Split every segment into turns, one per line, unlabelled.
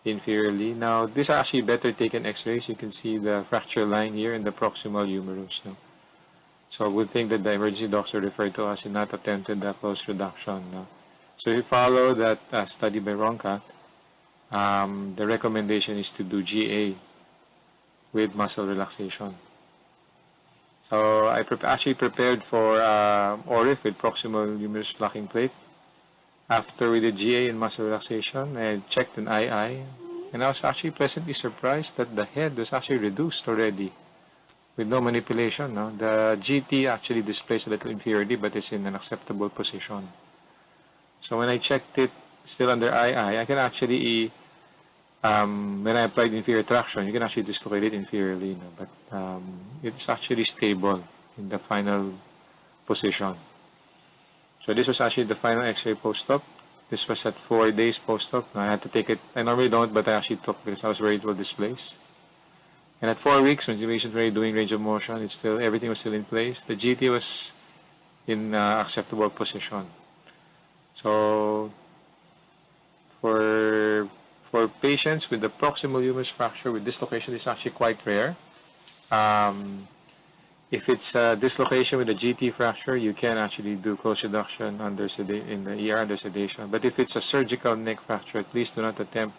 inferiorly. Now, this are actually better taken X-rays. You can see the fracture line here in the proximal humerus. No? So we think that the emergency doctor referred to us and not attempted the close reduction. No? So if you follow that study by Roncat, the recommendation is to do GA with muscle relaxation. So I actually prepared for ORIF with proximal humerus blocking plate. After we did GA and muscle relaxation, I checked an II, and I was actually pleasantly surprised that the head was actually reduced already with no manipulation. No? The GT actually displays a little inferiority, but it's in an acceptable position. So when I checked it still under II, I can actually, when I applied inferior traction, you can actually dislocate it inferiorly, no? But it's actually stable in the final position. So this was actually the final X-ray post-op. This was at 4 days post-op. I had to take it. I normally don't, but I actually took because I was worried it will displace. And at 4 weeks, when the patient was doing range of motion, it's still everything was still in place. The GT was in acceptable position. So for patients with the proximal humerus fracture with dislocation, it's actually quite rare. If it's a dislocation with a GT fracture, you can actually do close reduction under in the ER under sedation. But if it's a surgical neck fracture, please do not attempt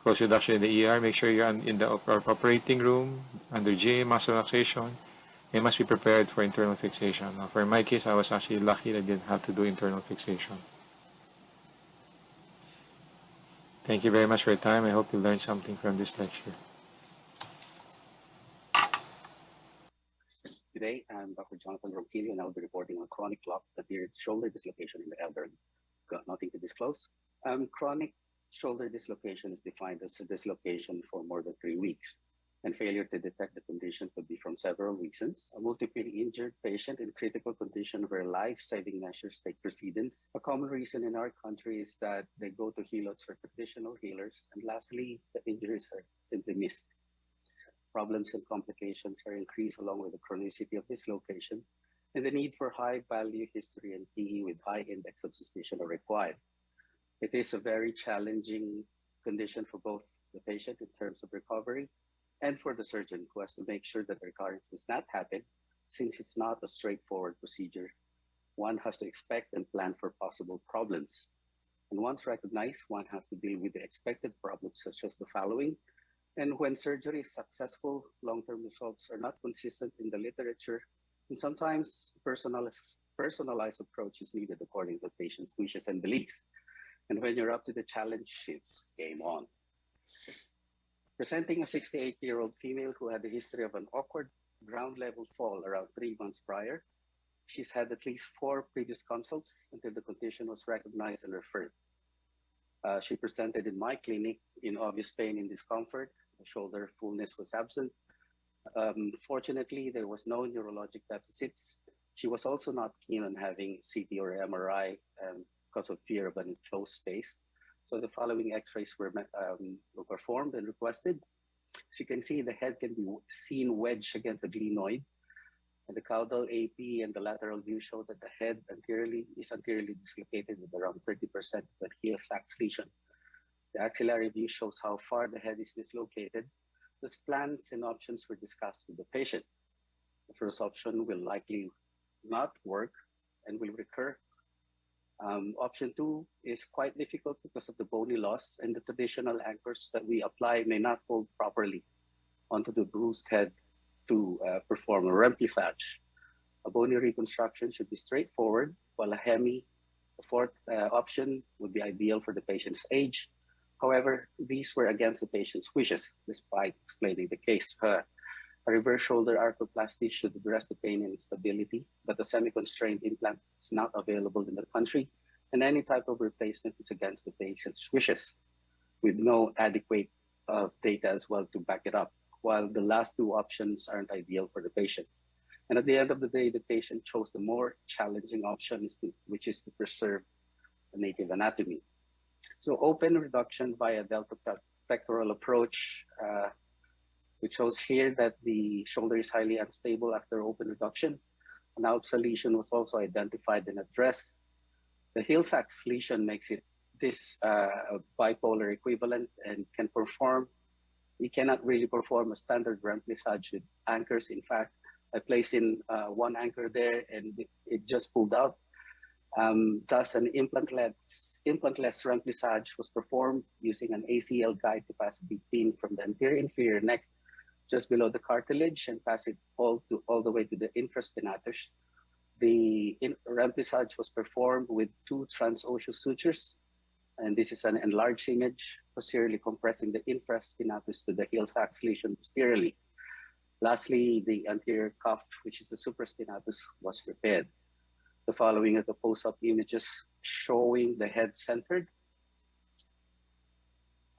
close reduction in the ER. Make sure you're in the operating room under GA muscle relaxation. You must be prepared for internal fixation. Now, for my case, I was actually lucky that I didn't have to do internal fixation. Thank you very much for your time. I hope you learned something from this lecture.
Today, I'm Dr. Jonathan Ronquillo, and I'll be reporting on chronic locked anterior shoulder dislocation in the elderly. Got nothing to disclose. Chronic shoulder dislocation is defined as a dislocation for more than 3 weeks, and failure to detect the condition could be from several reasons. A multiple injured patient in critical condition where life-saving measures take precedence. A common reason in our country is that they go to helots or traditional healers, and lastly, the injuries are simply missed. Problems and complications are increased along with the chronicity of dislocation, and the need for high-value history and PE with high index of suspicion are required. It is a very challenging condition for both the patient in terms of recovery and for the surgeon who has to make sure that recurrence does not happen, since it's not a straightforward procedure. One has to expect and plan for possible problems. And once recognized, one has to deal with the expected problems such as the following. And when surgery is successful, long-term results are not consistent in the literature, and sometimes personalized approach is needed according to the patient's wishes and beliefs. And when you're up to the challenge, it's game on. Presenting a 68-year-old female who had a history of an awkward ground-level fall around 3 months prior. She's had at least 4 previous consults until the condition was recognized and referred. She presented in my clinic in obvious pain and discomfort. The shoulder fullness was absent. Fortunately, there was no neurologic deficits. She was also not keen on having CT or MRI because of fear of an enclosed space. So the following x-rays were performed and requested. As you can see, the head can be seen wedged against a glenoid. And the caudal AP and the lateral view show that the head is anteriorly dislocated with around 30% of the heel sacs lesion. The axillary view shows how far the head is dislocated. Thus, plans and options were discussed with the patient. The first option will likely not work and will recur. Option 2 is quite difficult because of the bony loss, and the traditional anchors that we apply may not hold properly onto the bruised head to perform a remplissage. A bony reconstruction should be straightforward, while a hemi, the fourth option, would be ideal for the patient's age. However, these were against the patient's wishes, despite explaining the case. A reverse shoulder arthroplasty should address the pain and instability, but the semi-constrained implant is not available in the country, and any type of replacement is against the patient's wishes, with no adequate data as well to back it up, while the last 2 options aren't ideal for the patient. And at the end of the day, the patient chose the more challenging option, which is to preserve the native anatomy. So open reduction via delta pectoral approach, which shows here that the shoulder is highly unstable after open reduction. An outside lesion was also identified and addressed. The heel sacs lesion makes it this bipolar equivalent and can perform. We cannot really perform a standard remplissage with anchors. In fact, I placed in one anchor there and it just pulled out. Thus, an implantless remplissage was performed using an ACL guide to pass the pin from the anterior inferior neck just below the cartilage and pass it all the way to the infraspinatus. The remplissage was performed with 2 transosseous sutures, and this is an enlarged image, posteriorly compressing the infraspinatus to the heel sac lesion posteriorly. Lastly, the anterior cuff, which is the supraspinatus, was repaired. The following are the post-op images showing the head centered.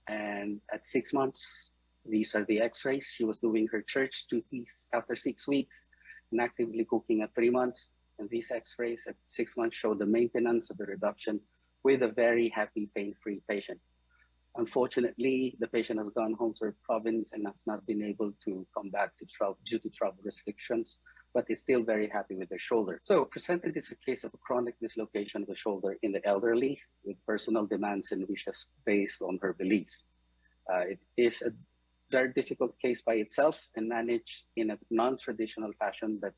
And at 6 months, these are the x-rays. She was doing her church duties after 6 weeks and actively cooking at 3 months. And these x-rays at 6 months show the maintenance of the reduction with a very happy, pain-free patient. Unfortunately, the patient has gone home to her province and has not been able to come back to travel due to travel restrictions, but is still very happy with their shoulder. So presented is a case of a chronic dislocation of the shoulder in the elderly with personal demands and wishes based on her beliefs. It is a very difficult case by itself and managed in a non-traditional fashion that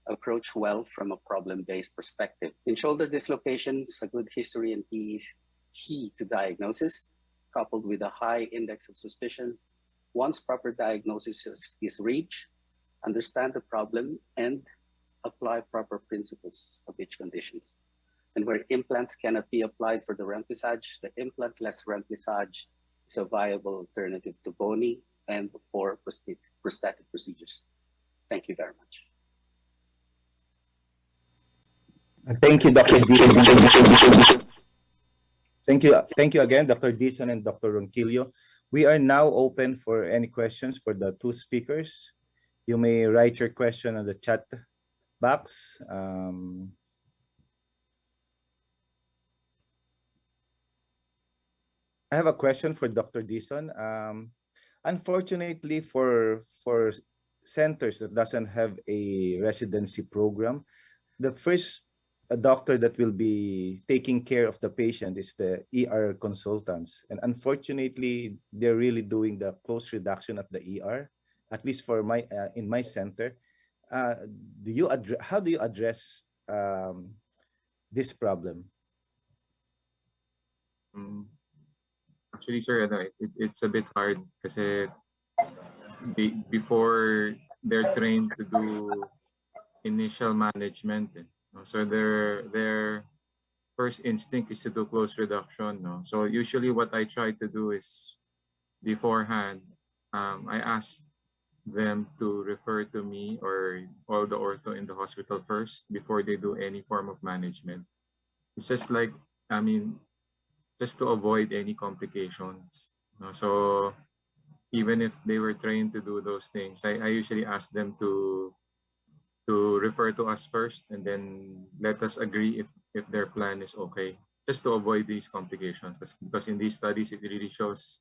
approach well from a problem-based perspective. In shoulder dislocations, a good history and key to diagnosis, coupled with a high index of suspicion. Once proper diagnosis is reached, understand the problem and apply proper principles of each conditions. And where implants cannot be applied for the remplissage, the implantless remplissage is a viable alternative to bony and or prosthetic procedures. Thank you very much.
Thank you, Dr. Dizon. Thank you again, Dr. Dizon and Dr. Ronquillo. We are now open for any questions for the 2 speakers. You may write your question on the chat box. I have a question for Dr. Dizon. Unfortunately, for centers that doesn't have a residency program, the first doctor that will be taking care of the patient is the ER consultants. And unfortunately, they're really doing the close reduction at the ER, at least for my in my center. How do you address this problem?
Actually, sir, it's a bit hard kasi before they're trained to do initial management. So their first instinct is to do close reduction. No? So usually what I try to do is beforehand, I ask them to refer to me or all the ortho in the hospital first before they do any form of management. It's just like, just to avoid any complications. So even if they were trained to do those things, I usually ask them to refer to us first and then let us agree if their plan is okay, just to avoid these complications. Because in these studies, it really shows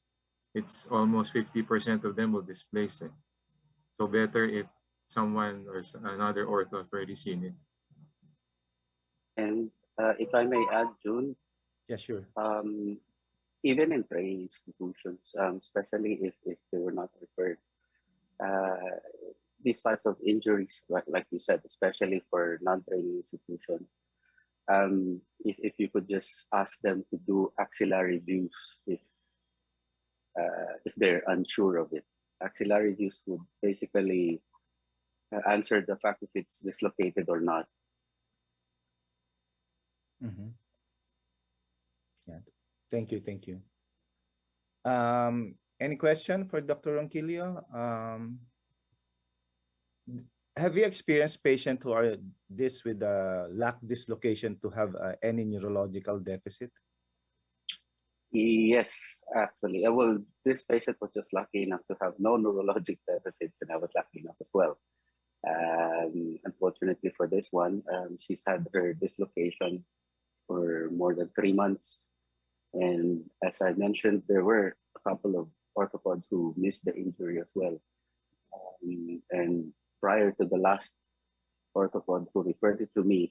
it's almost 50% of them will displace it. So better if someone or another ortho have already seen it.
And if I may add, June.
Yeah, sure.
Even in training institutions, especially if they were not referred, these types of injuries, like you said, especially for non-training institutions, if you could just ask them to do axillary views if they're unsure of it. Axillary views would basically answer the fact if it's dislocated or not.
Mm-hmm. Yeah, thank you. Any question for Dr. Ronquillo? Have you experienced patients who are with lack dislocation to have any neurological deficit?
Yes, actually. Well, this patient was just lucky enough to have no neurologic deficits, and I was lucky enough as well. Unfortunately for this one, she's had her dislocation for more than 3 months. And as I mentioned, there were a couple of orthopods who missed the injury as well. And prior to the last orthopod who referred it to me,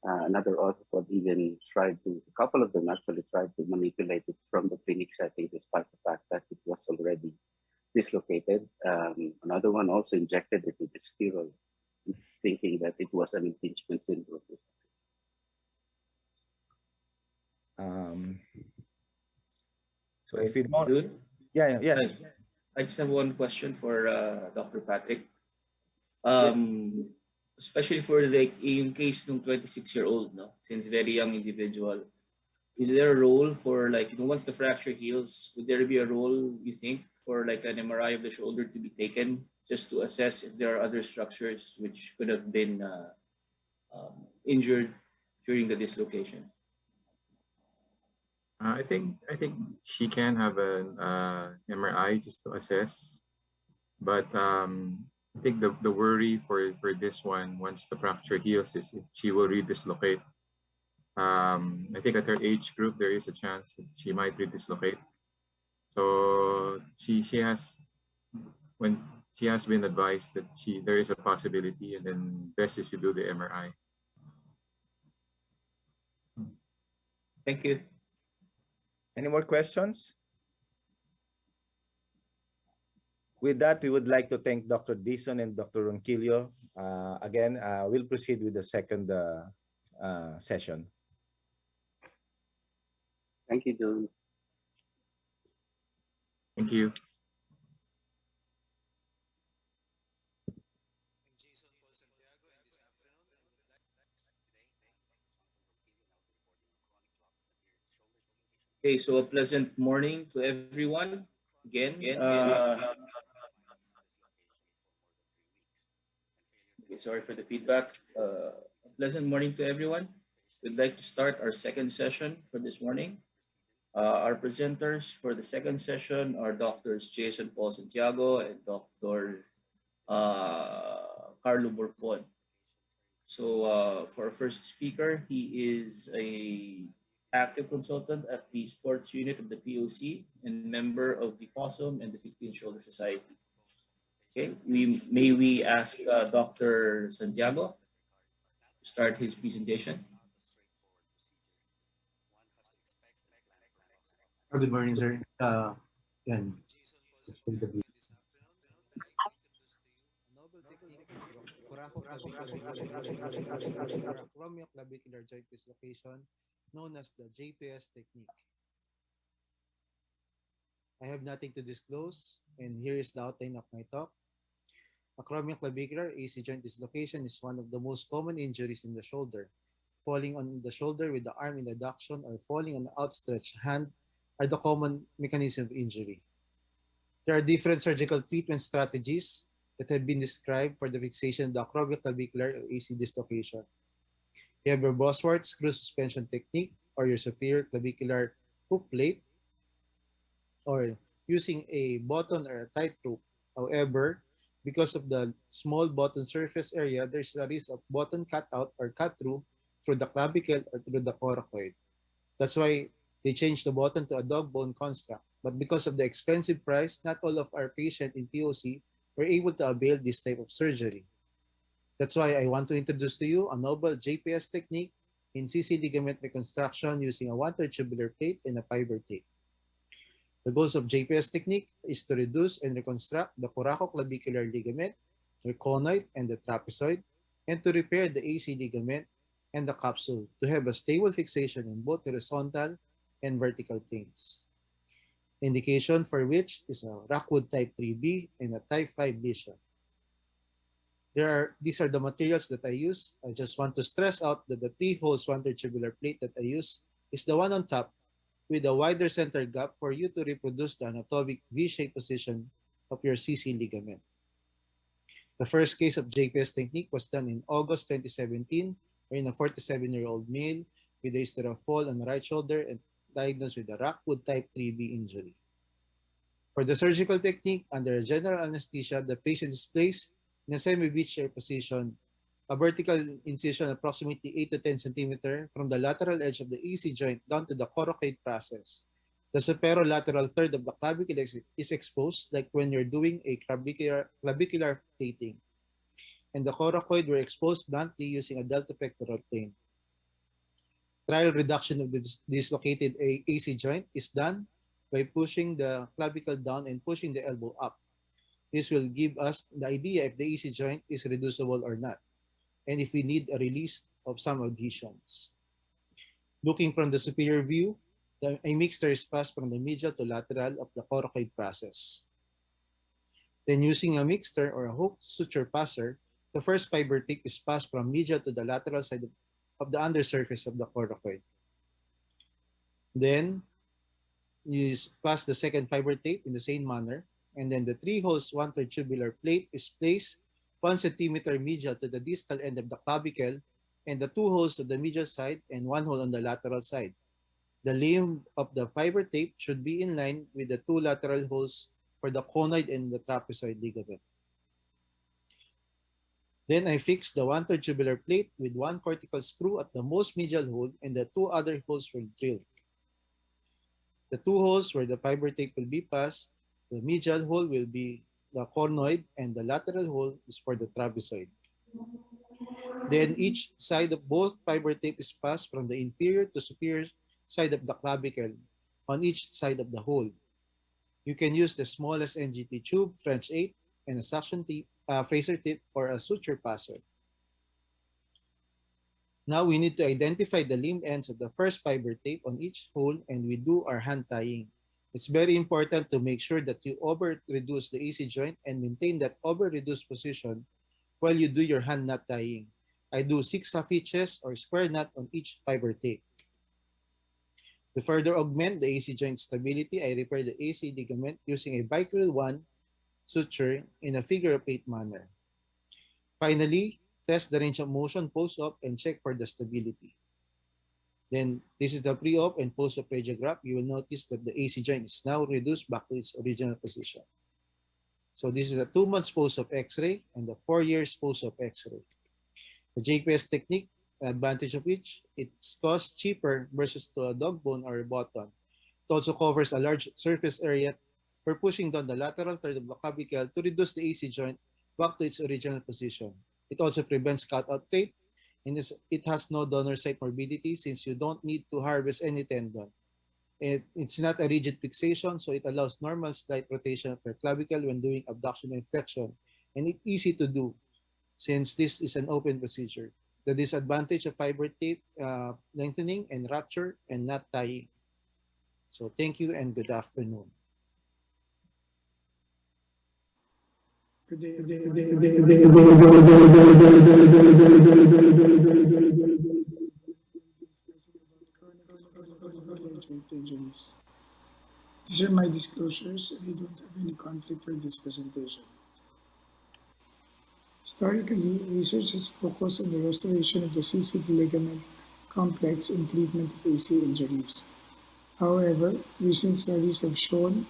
Another orthopod even a couple of them actually tried to manipulate it from the clinic setting, despite the fact that it was already dislocated. Another one also injected it with a steroid, thinking that it was an impingement syndrome.
Um, so if you don't,
Good.
yes.
I just have one question for Dr. Patrick.
Yes.
Especially for like yung case ng 26-year-old, no? Since very young individual, is there a role for like, once the fracture heals, would there be a role, you think, for like an MRI of the shoulder to be taken just to assess if there are other structures which could have been injured during the dislocation?
I think she can have an MRI just to assess, but I think the worry for this one, once the fracture heals, is if she will redislocate. I think at her age group there is a chance that she might redislocate. So she has, when she has been advised that there is a possibility, and then best is you do the MRI.
Thank you.
Any more questions? With that, we would like to thank Dr. Dizon and Dr. Ronquillo. Again, we'll proceed with the second session.
Thank you, John.
Thank you.
Okay, so a pleasant morning to everyone. Again, okay, sorry for the feedback. A pleasant morning to everyone. We'd like to start our second session for this morning. Our presenters for the second session are Doctors Jason Paul Santiago and Dr. Carlo Burpon. So for our first speaker, he is a active consultant at the sports unit of the POC and member of the POSUM and the Philippine Shoulder Society. Okay, may we ask Dr. Santiago to start his presentation.
Good morning, sir. Yan. Acromioclavicular joint dislocation, known as the JPS technique. I have nothing to disclose, and here is the outline of my talk. Acromioclavicular AC joint dislocation is one of the most common injuries in the shoulder. Falling on the shoulder with the arm in adduction or falling on the outstretched hand are the common mechanism of injury. There are different surgical treatment strategies that have been described for the fixation of the acromioclavicular or AC dislocation. You have your Bosworth screw suspension technique or your superior clavicular hook plate, or using a button or a tight rope. However, because of the small button surface area, there's a risk of button cut out or cut through the clavicle or through the coracoid. That's why they changed the button to a dog bone construct. But because of the expensive price, not all of our patients in POC were able to avail this type of surgery. That's why I want to introduce to you a novel JPS technique in CC ligament reconstruction using a 1/3 tubular plate and a fiber tape. The goals of JPS technique is to reduce and reconstruct the coracoclavicular ligament, the conoid, and the trapezoid, and to repair the AC ligament and the capsule to have a stable fixation in both horizontal and vertical planes. Indication for which is a Rockwood type 3B and a type 5 lesion. These are the materials that I use. I just want to stress out that the 3 holes 1/3 tubular plate that I use is the one on top with a wider center gap for you to reproduce the anatomic V-shaped position of your CC ligament. The first case of JPS technique was done in August 2017, wherein a 47-year-old male with a history of fall on the right shoulder and diagnosed with a Rockwood type 3B injury. For the surgical technique, under general anesthesia, the patient is placed in a semi-V chair position, a vertical incision approximately 8 to 10 centimeters from the lateral edge of the AC joint down to the coracoid process. The superolateral third of the clavicle is exposed, like when you're doing a clavicular plating. And the coracoid were exposed bluntly using a delta pectoral plane. Trial reduction of the dislocated AC joint is done by pushing the clavicle down and pushing the elbow up. This will give us the idea if the AC joint is reducible or not, and if we need a release of some adhesions. Looking from the superior view, a mixture is passed from the medial to lateral of the coracoid process. Then using a mixture or a hook suture passer, the first fiber tape is passed from medial to the lateral side of the undersurface of the coracoid. Then you pass the second fiber tape in the same manner, and then the 3 holes 1/3 tubular plate is placed 1 centimeter medial to the distal end of the clavicle, and the 2 holes to the medial side and 1 hole on the lateral side. The limb of the fiber tape should be in line with the 2 lateral holes for the conoid and the trapezoid ligament. Then I fix the 1/3 tubular plate with 1 cortical screw at the most medial hole, and the 2 other holes were drilled. The 2 holes where the fiber tape will be passed, the medial hole will be the conoid, and the lateral hole is for the trapezoid. Then each side of both fiber tape is passed from the inferior to superior side of the clavicle on each side of the hole. You can use the smallest NGT tube, French 8, and a suction tip, Fraser tip, or a suture passer. Now we need to identify the limb ends of the first fiber tape on each hole, and we do our hand tying. It's very important to make sure that you over-reduce the AC joint and maintain that over-reduced position while you do your hand knot tying. I do 6 half hitches or square knot on each fiber tape. To further augment the AC joint stability, I repair the AC ligament using a bicural 1 suture in a figure of 8 manner. Finally, test the range of motion post-op and check for the stability. Then this is the pre-op and post-op radiograph. You will notice that the AC joint is now reduced back to its original position. So this is a 2 months post-op X-ray and the 4 years post-op X-ray. The JPS technique, advantage of which, it's cost cheaper versus to a dog bone or a button. It also covers a large surface area for pushing down the lateral third of the clavicle to reduce the AC joint back to its original position. It also prevents cutout rate, and it has no donor site morbidity since you don't need to harvest any tendon. It's not a rigid fixation, so it allows normal slight rotation per clavicle when doing abduction and flexion, and it's easy to do since this is an open procedure. The disadvantage of fiber tape lengthening and rupture and knot tying. So thank you and good afternoon.
Good day. Joint injuries. These are my disclosures, and I don't have any conflict for this presentation. Historically, research has focused on the restoration of the CCD ligament complex in treatment of AC injuries. However, recent studies have shown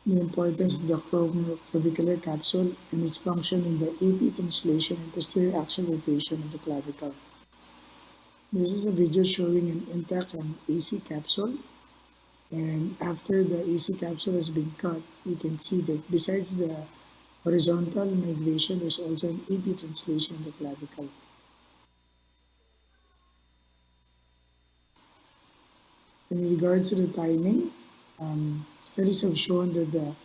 the importance of the acromioclavicular capsule and its function in the AP translation and posterior axial rotation of the clavicle. This is a video showing an intact AC capsule, and after the AC capsule has been cut, you can see that besides the horizontal migration, there's also an AP translation of the clavicle. In regards to the timing, studies have shown that the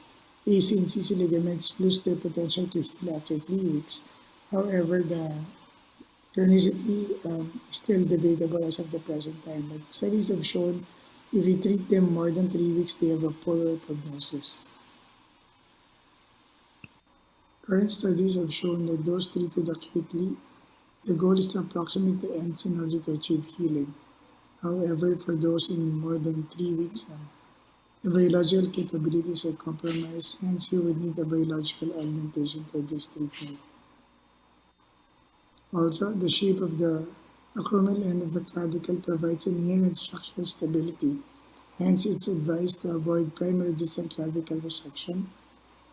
AC and CC ligaments lose their potential to heal after 3 weeks. However, the chronicity is still debatable as of the present time, but studies have shown if we treat them more than 3 weeks, they have a poorer prognosis. Current studies have shown that those treated acutely, the goal is to approximate the ends in order to achieve healing. However, for those in more than 3 weeks, the biological capabilities are compromised, hence you would need a biological augmentation for this treatment. Also, the shape of the acromial end of the clavicle provides inherent structural stability, hence it's advised to avoid primary distal clavicle resection,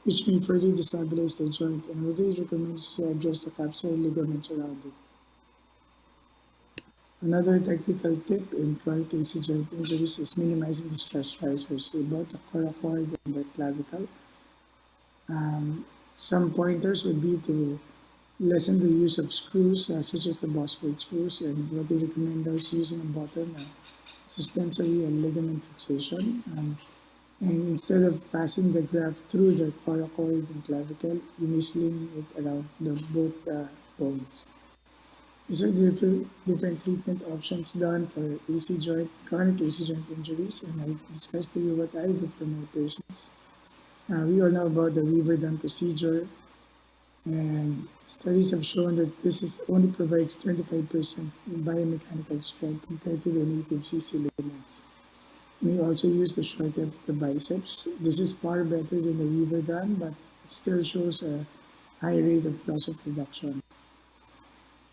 which may further destabilize the joint, and Rotary recommends to address the capsular ligaments around it. Another technical tip in chronic AC joint injuries is minimizing the stress risers about the coracoid and the clavicle. Some pointers would be to lessen the use of screws such as the Bosworth screws, and what they recommend is using a bottom suspensory and ligament fixation. And instead of passing the graft through the coracoid and clavicle, you may sling it around both bones. These are different treatment options done for AC joint, chronic AC joint injuries, and I'll discuss to you what I do for my patients. We all know about the Weaver Dunn procedure, and studies have shown that this only provides 25% biomechanical strength compared to the native CC ligaments. We also use the short end of the biceps. This is far better than the Weaver Dunn, but it still shows a high rate of loss of reduction.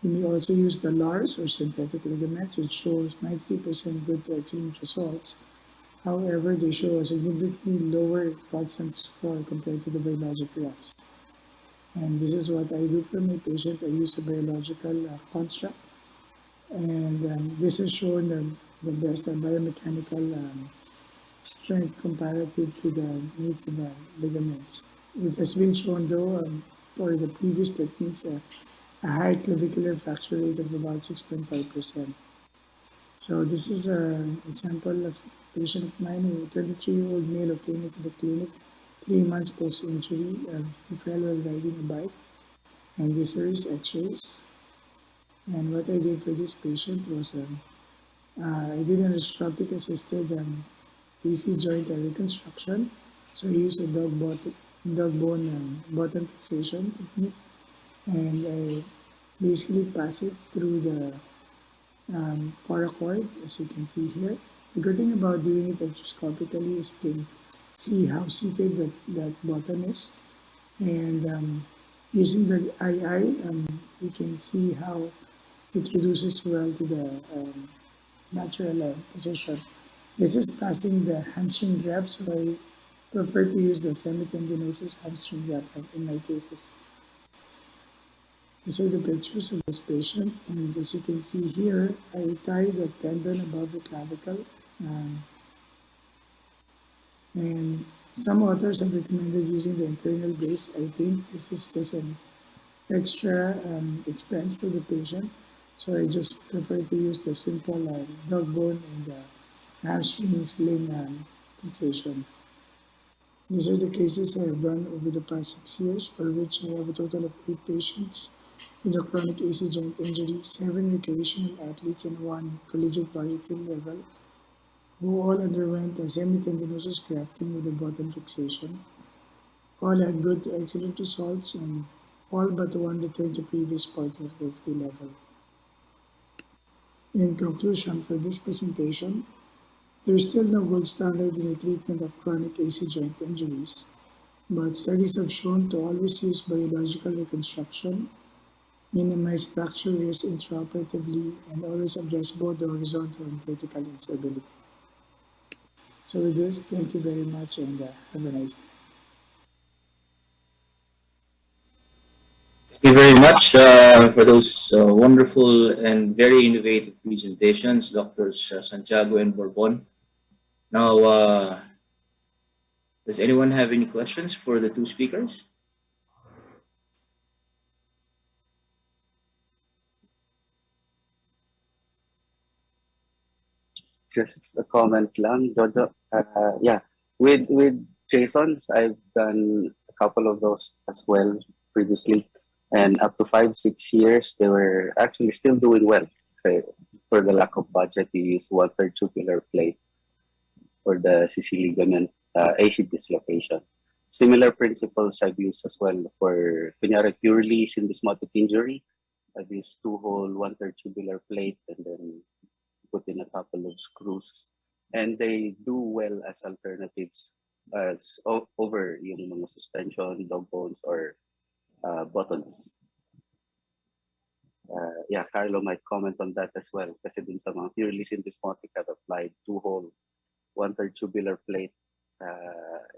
You may also use the LARS or synthetic ligaments, which shows 93% good to excellent results. However, they show a significantly lower constant score compared to the biologic grafts. And this is what I do for my patient. I use a biological construct, and this has shown the best biomechanical strength comparative to the native ligaments. It has been shown, though, for the previous techniques, a high clavicular fracture rate of about 6.5%. So this is an example of a patient of mine, a 23-year-old male who came into the clinic 3 months post-injury. He fell while riding a bike, and these are his x-rays. And what I did for this patient was I did an arthroscopic assisted AC joint reconstruction. So I used a dog bone bottom fixation technique, and I basically pass it through the coracoid, as you can see here. The good thing about doing it arthroscopically is you can see how seated that bottom is, and using the II, you can see how it reduces well to the natural position. This is passing the hamstring graft, so I prefer to use the semitendinosus hamstring graft in my cases. These are the pictures of this patient, and as you can see here, I tie the tendon above the clavicle, and some authors have recommended using the internal brace. I think this is just an extra expense for the patient, so I just prefer to use the simple dog bone and hamstring sling fixation. These are the cases I have done over the past 6 years, for which I have a total of 8 patients with a chronic AC joint injury, 7 recreational athletes, and 1 collegiate varsity level, who all underwent a semitendinosus grafting with a bottom fixation. All had good to excellent results, and all but one returned to previous partner activity level. In conclusion, for this presentation, there is still no gold standard in the treatment of chronic AC joint injuries, but studies have shown to always use biological reconstruction, minimize fracture risk intraoperatively, and always address both the horizontal and vertical instability. So with this, thank you very much, and have a nice day.
Thank you very much for those wonderful and very innovative presentations, Doctors Santiago and Bourbon. Now, does anyone have any questions for the two speakers?
Just a comment lang, Jojo. Yeah, with JSONs, I've done a couple of those as well previously, and up to 5-6 years, they were actually still doing well. So for the lack of budget, you use 1/3 tubular plate for the CC ligament AC dislocation. Similar principles I've used as well for purely syndesmotic injury. I've used 2-hole 1/3 tubular plate and then put in a couple of screws, and they do well as alternatives over yung mga suspension, dog bones, or buttons. Yeah, Carlo might comment on that as well, kasi dun sa mga purely syndesmotic have applied 2-hole 1/3 tubular plate,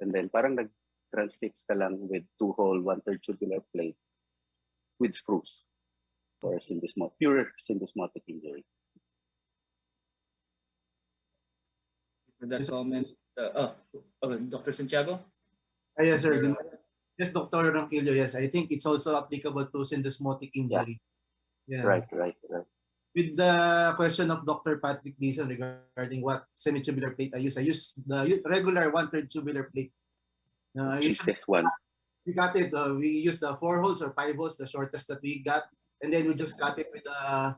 and then parang nag-transfix ka lang with 2-hole 1/3 tubular plate with screws for pure syndesmotic injury.
For that comment, okay, Dr. Santiago?
Yes, sir. Good morning. Yes, Dr. Ronquillo, yes. I think it's also applicable to syndesmotic injury. Yeah.
Right.
With the question of Dr. Patrick Dizon regarding what semitubular plate I use the regular 1/3 tubular plate. Usually
Cheapest one.
we got it. We use the 4 holes or 5 holes, the shortest that we got, and then we just cut it with a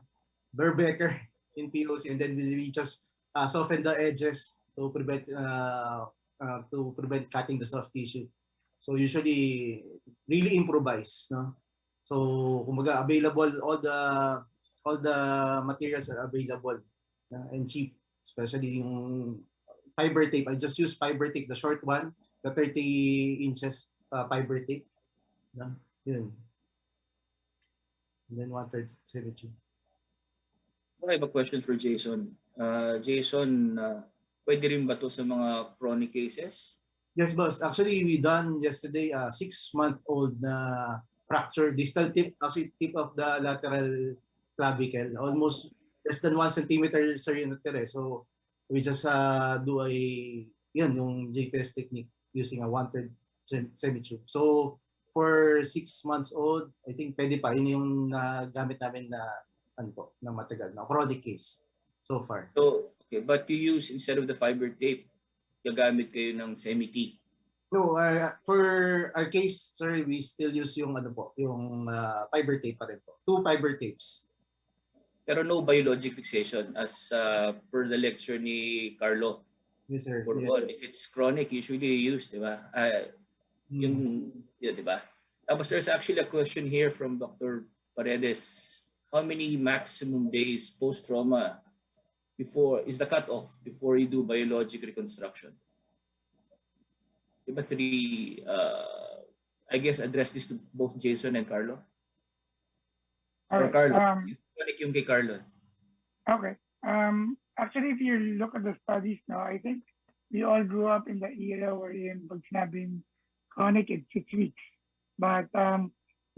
Berbecker in POC, and then we just soften the edges to prevent cutting the soft tissue. So usually really improvise, no? So kumbaga available, all the materials are available and cheap, especially yung fiber tape. I just use fiber tape, the short one, the 30 inches fiber tape. No? Yun. And then 1/3 72.
I have a question for Jason. Jason, pwede rin ba to sa mga chronic cases?
Yes, boss. Actually, we done yesterday a 6-month-old na fracture, distal tip, actually tip of the lateral clavicle, almost less than 1 centimeter seriator. So we just do yung JPS technique using a 1/3 semi-tube. So for 6 months old, I think pwede pa. Yun yung gamit namin na na matagal, na chronic case so far.
So, okay, but you use, instead of the fiber tape, gagamit kayo ng semi-T.
No, for our case, sir, we still use yung yung fiber tape pa rin po. 2 fiber tapes.
Pero no biologic fixation as per the lecture ni Carlo.
Yes, sir.
For
Yeah.
all, if it's chronic, usually you use, di ba? Yung, di ba? Tapos there's actually a question here from Dr. Paredes. How many maximum days post-trauma is the cutoff before you do biologic reconstruction? Diba 3, I guess address this to both Jason and Carlo? Or Carlo? Chronic yung kay Carlo.
Okay. Actually, if you look at the studies now, I think we all grew up in the era wherein pag sinabing chronic, it's 6 weeks. But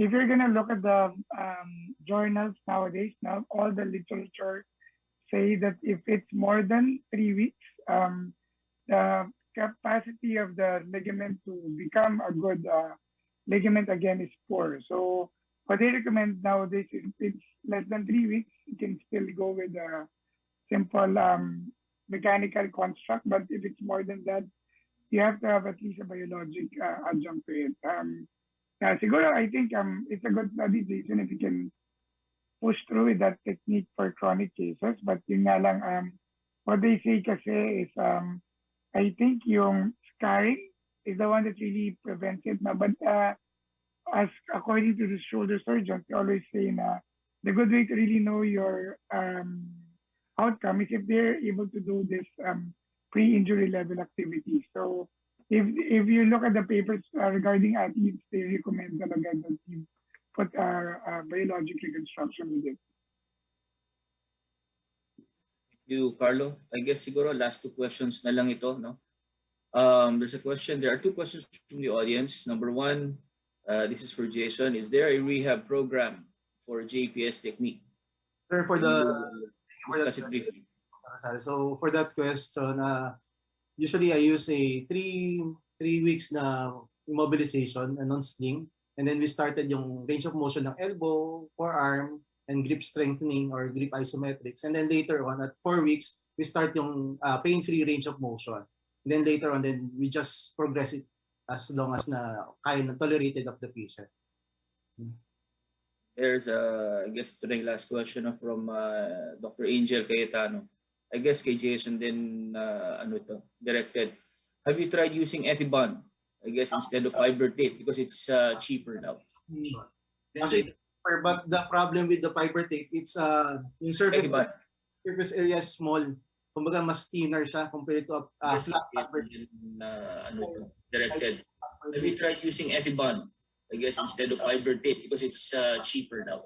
if you're going to look at the journals nowadays, now all the literature say that if it's more than 3 weeks, the capacity of the ligament to become a good ligament again is poor. So what they recommend nowadays is if it's less than 3 weeks, you can still go with a simple mechanical construct. But if it's more than that, you have to have at least a biologic adjunct to it. Siguro, I think it's a good study, Jason, if you can push through with that technique for chronic cases. But yun nga lang, what they say kasi is, I think yung scarring is the one that really prevents it. But as according to the shoulder surgeons, they always say na the good way to really know your outcome is if they're able to do this pre-injury level activity. So if you look at the papers regarding athletes, they recommend talaga that you put biologic reconstruction with it.
Thank you, Carlo. I guess siguro last 2 questions na lang ito, no? There's a question. There are 2 questions from the audience. Number 1, this is for Jason. Is there a rehab program for JPS technique?
Sir,
Discuss it briefly.
So for that question, usually I use a 3 weeks na immobilization, a non-sling, and then we started yung range of motion ng elbow, forearm, and grip strengthening or grip isometrics. And then later on, at 4 weeks, we start yung pain-free range of motion. And then later on, then we just progress it as long as na kaya na tolerated of the patient.
There's I guess ito na yung last question from Dr. Angel Cayetano. I guess kay Jason din directed. Have you tried using Ethibond? I guess instead of fiber tape because it's cheaper now.
Actually, but the problem with the fiber tape, it's yung surface area is small. Kumbaga mas thinner siya compared to flat fiber tape.
Directed. Have you tried using Ethibond? I guess instead of fiber tape because it's cheaper now.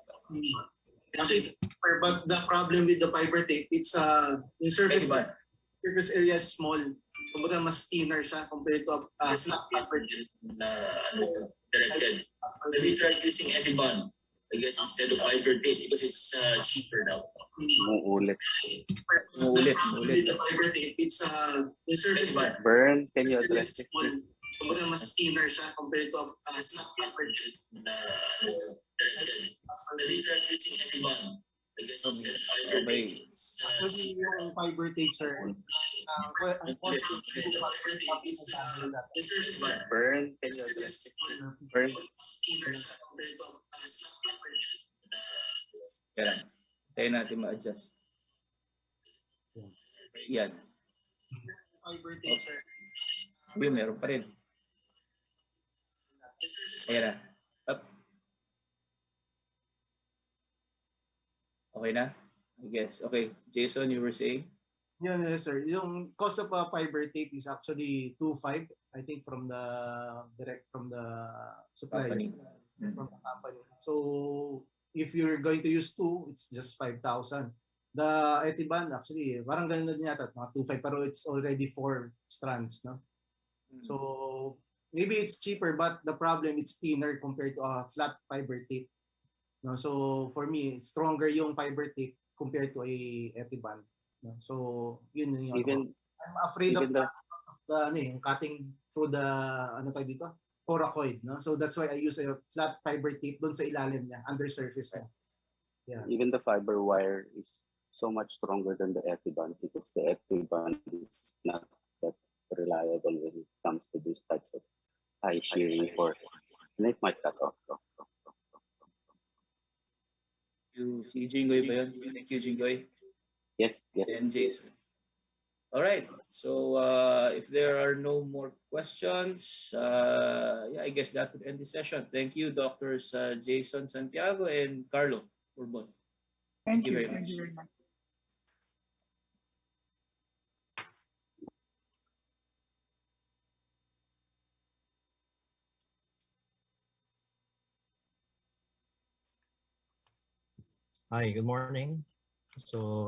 Actually, but the problem with the fiber tape, it's yung surface area is small. Kumbaga mas thinner siya compared to flat fiber tape.
Directed. Have you tried using Ethibond? I guess instead of fiber tape because it's cheaper now.
Muulit.
With the fiber tape, it's yung surface
Burn, can you address it?
kumbaga mas thinner siya compared to snap fiber tape na literal using everyone.
Okay.
Actually, yung fiber tape, sir, ang cost is
Burn, can you address it? Burn.
Kaya tayo natin ma-adjust. Yan.
fiber tape, sir.
Uy, meron pa rin. Ayan na. Up. Okay na? I guess. Okay. Jason, you were saying?
Yeah, yes, sir. Yung cost of a fiber tape is actually 2.5, I think, from the direct from the supplier.
Company.
From the company. So if you're going to use two, it's just 5,000. The Etiban actually, parang ganun na din yata, mga 2.5, pero it's already 4 strands, no? So maybe it's cheaper, but the problem it's thinner compared to a flat fiber tape. No, so for me, it's stronger yung fiber tape compared to a Etiban. No? So yun yung I'm afraid of
the
yung cutting through the coracoid, no? So that's why I use a flat fiber tape doon sa ilalim niya, under surface niya. Yeah.
even the fiber wire is so much stronger than the Etiban because the Etiban is not that reliable when it comes to these types of high shearing force. And it might cut off.
Si Jingoy ba yun? Thank you, Jingoy.
Yes.
And Jason. All right. So if there are no more questions, I guess that would end the session. Thank you, Doctors Jason Santiago and Carlo Urbon.
Thank you
very
very
much.
much.
Hi, good morning. So,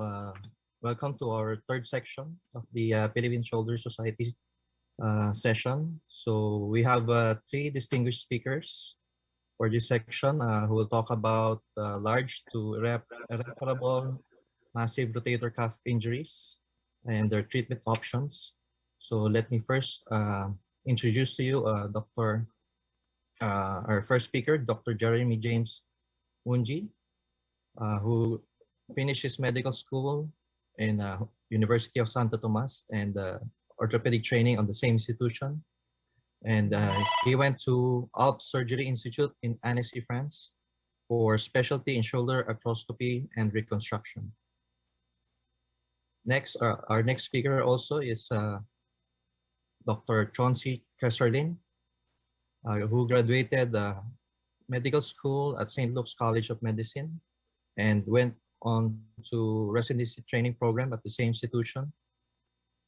welcome to our third section of the Philippine Shoulder Society session. So, we have 3 distinguished speakers for this section who will talk about large to irreparable massive rotator cuff injuries and their treatment options. So, let me first introduce to you our first speaker, Dr. Jeremy James Munji, who finished his medical school in University of Santo Tomas and orthopedic training on the same institution. And he went to Alps Surgery Institute in Annecy, France for specialty in shoulder arthroscopy and reconstruction. Next, our next speaker also is Dr. Chauncey Kesserlin, who graduated medical school at St. Luke's College of Medicine and went on to residency training program at the same institution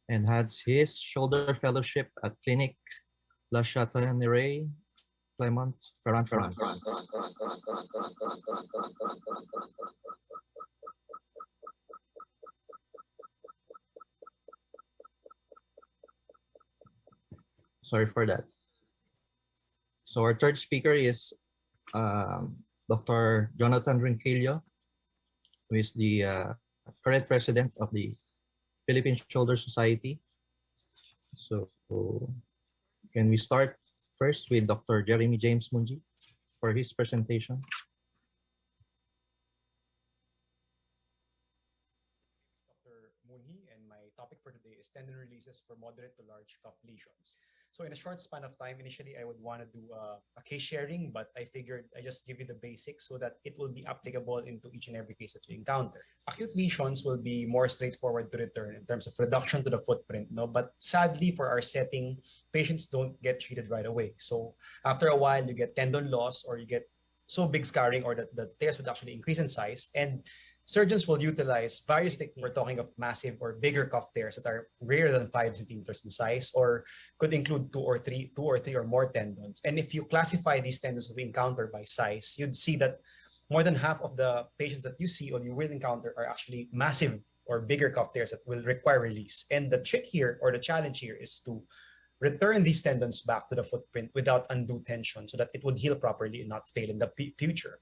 and had his shoulder fellowship at Clinique La Châtaigneraie, Clermont-Ferrand, France. Sorry for that. So our third speaker is Dr. Jonathan Rinquillo, who is the current president of the Philippine Shoulder Society. So can we start first with Dr. Jeremy James Munji for his presentation?
Dr. Munhi, and my topic for today is tendon releases for moderate to large cuff lesions. So in a short span of time, initially I would want to do a case sharing, but I figured I just give you the basics so that it will be applicable into each and every case that you encounter. Acute lesions will be more straightforward to return in terms of reduction to the footprint, no? But sadly for our setting, patients don't get treated right away. So after a while, you get tendon loss or you get so big scarring or that the tears would actually increase in size. And surgeons will utilize various techniques. We're talking of massive or bigger cuff tears that are greater than 5 centimeters in size, or could include two or three or more tendons. And if you classify these tendons we encounter by size, you'd see that more than half of the patients that you see or you will encounter are actually massive or bigger cuff tears that will require release. And the trick here or the challenge here is to return these tendons back to the footprint without undue tension so that it would heal properly and not fail in the future.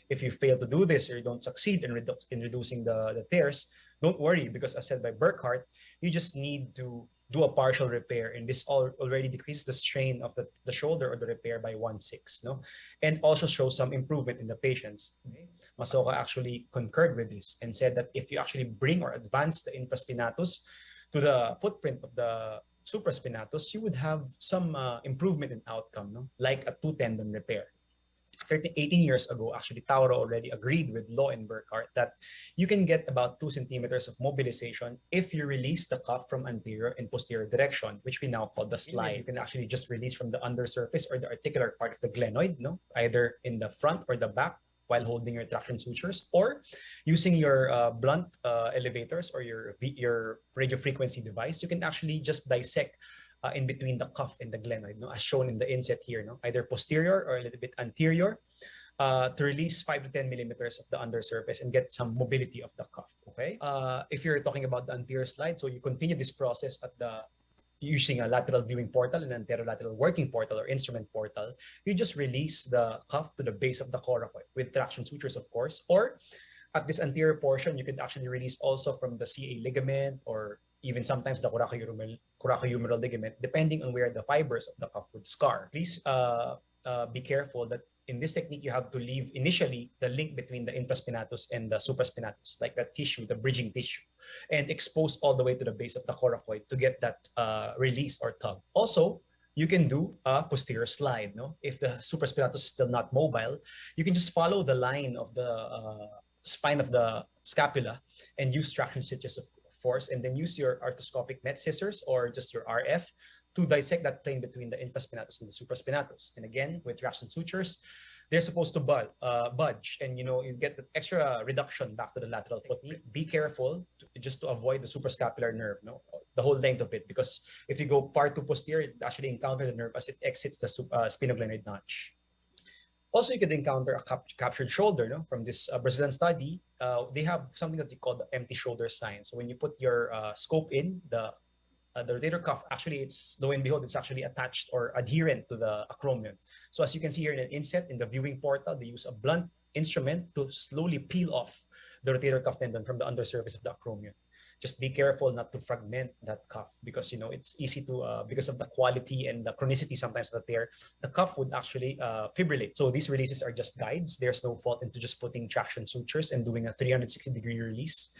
If you fail to do this or you don't succeed in reducing the tears, don't worry, because as said by Burkhardt, you just need to do a partial repair, and this already decreases the strain of the shoulder or the repair by 1/6, no, and also shows some improvement in the patients. Okay? Masoka actually concurred with this and said that if you actually bring or advance the infraspinatus to the footprint of the supraspinatus, you would have some improvement in outcome, no, like a two tendon repair. 18 years ago, actually, Tauro already agreed with Law and Burkhardt that you can get about 2 centimeters of mobilization if you release the cuff from anterior and posterior direction, which we now call the slide. You can actually just release from the undersurface or the articular part of the glenoid, no, either in the front or the back while holding your traction sutures, or using your blunt elevators or your radio frequency device, you can actually just dissect in between the cuff and the glenoid, no, as shown in the inset here, no, either posterior or a little bit anterior, to release 5 to 10 millimeters of the undersurface and get some mobility of the cuff. Okay. If you're talking about the anterior slide, so you continue this process at the using a lateral viewing portal and anterolateral working portal or instrument portal, you just release the cuff to the base of the coracoid with traction sutures, of course, or at this anterior portion, you could actually release also from the CA ligament or even sometimes the coracohumeral ligament, depending on where the fibers of the cuff would scar. Please be careful that in this technique, you have to leave initially the link between the infraspinatus and the supraspinatus, like that tissue, the bridging tissue, and expose all the way to the base of the coracoid to get that release or tug. Also, you can do a posterior slide. No, if the supraspinatus is still not mobile, you can just follow the line of the spine of the scapula and use traction stitches of force, and then use your arthroscopic net scissors or just your RF to dissect that plane between the infraspinatus and the supraspinatus. And again, with traction sutures, they're supposed to budge, and you get the extra reduction back to the lateral foot. Be careful just to avoid the suprascapular nerve, no, the whole length of it, because if you go far too posterior, it actually encounters the nerve as it exits the sphenoglenoid notch. Also, you could encounter a captured shoulder, no? From this Brazilian study. They have something that you call the empty shoulder sign. So when you put your scope in, the rotator cuff, actually, it's, lo and behold, it's actually attached or adherent to the acromion. So as you can see here in an inset in the viewing portal, they use a blunt instrument to slowly peel off the rotator cuff tendon from the undersurface of the acromion. Just be careful not to fragment that cuff, because it's easy to because of the quality and the chronicity sometimes of the tear, the cuff would actually fibrillate. So these releases are just guides. There's no fault into just putting traction sutures and doing a 360-degree release.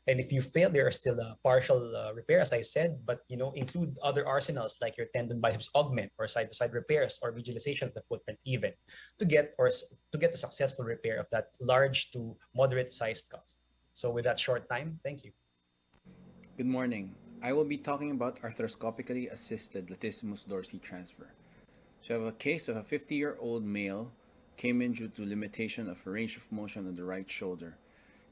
And if you fail, there are still a partial repair, as I said, but include other arsenals like your tendon biceps augment or side-to-side repairs or visualization of the footprint, even to get a successful repair of that large to moderate-sized cuff. So with that short time, thank you.
Good morning. I will be talking about arthroscopically assisted latissimus dorsi transfer. So I have a case of a 50-year-old male came in due to limitation of range of motion on the right shoulder.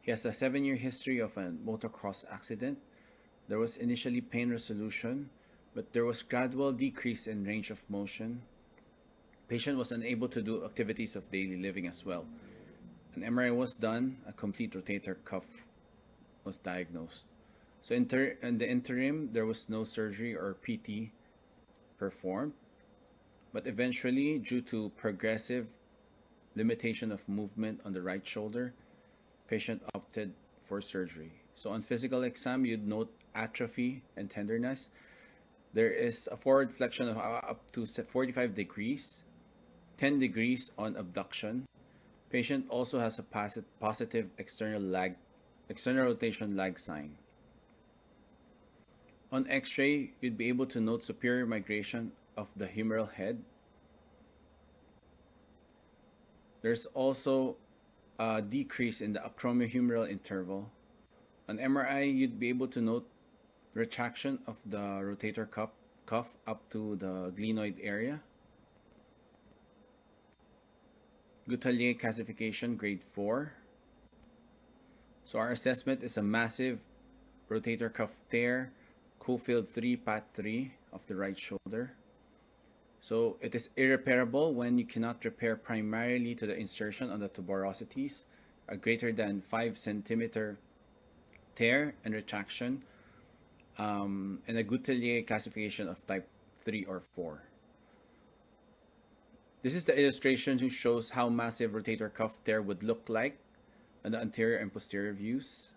He has a 7-year history of a motocross accident. There was initially pain resolution, but there was gradual decrease in range of motion. Patient was unable to do activities of daily living as well. An MRI was done, a complete rotator cuff was diagnosed. So in the interim, there was no surgery or PT performed, but eventually, due to progressive limitation of movement on the right shoulder, patient opted for surgery. So on physical exam, you'd note atrophy and tenderness. There is a forward flexion of up to 45 degrees, 10 degrees on abduction. Patient also has a positive external rotation lag sign. On X-ray, you'd be able to note superior migration of the humeral head. There's also a decrease in the acromiohumeral interval. On MRI, you'd be able to note retraction of the rotator cuff up to the glenoid area. Goutelier calcification grade 4. So our assessment is a massive rotator cuff tear, Cofield 3, Pat 3 of the right shoulder. So it is irreparable when you cannot repair primarily to the insertion on the tuberosities, a greater than 5 centimeter tear and retraction, and a Goutelier classification of type 3 or 4. This is the illustration which shows how massive rotator cuff tear would look like on the anterior and posterior views.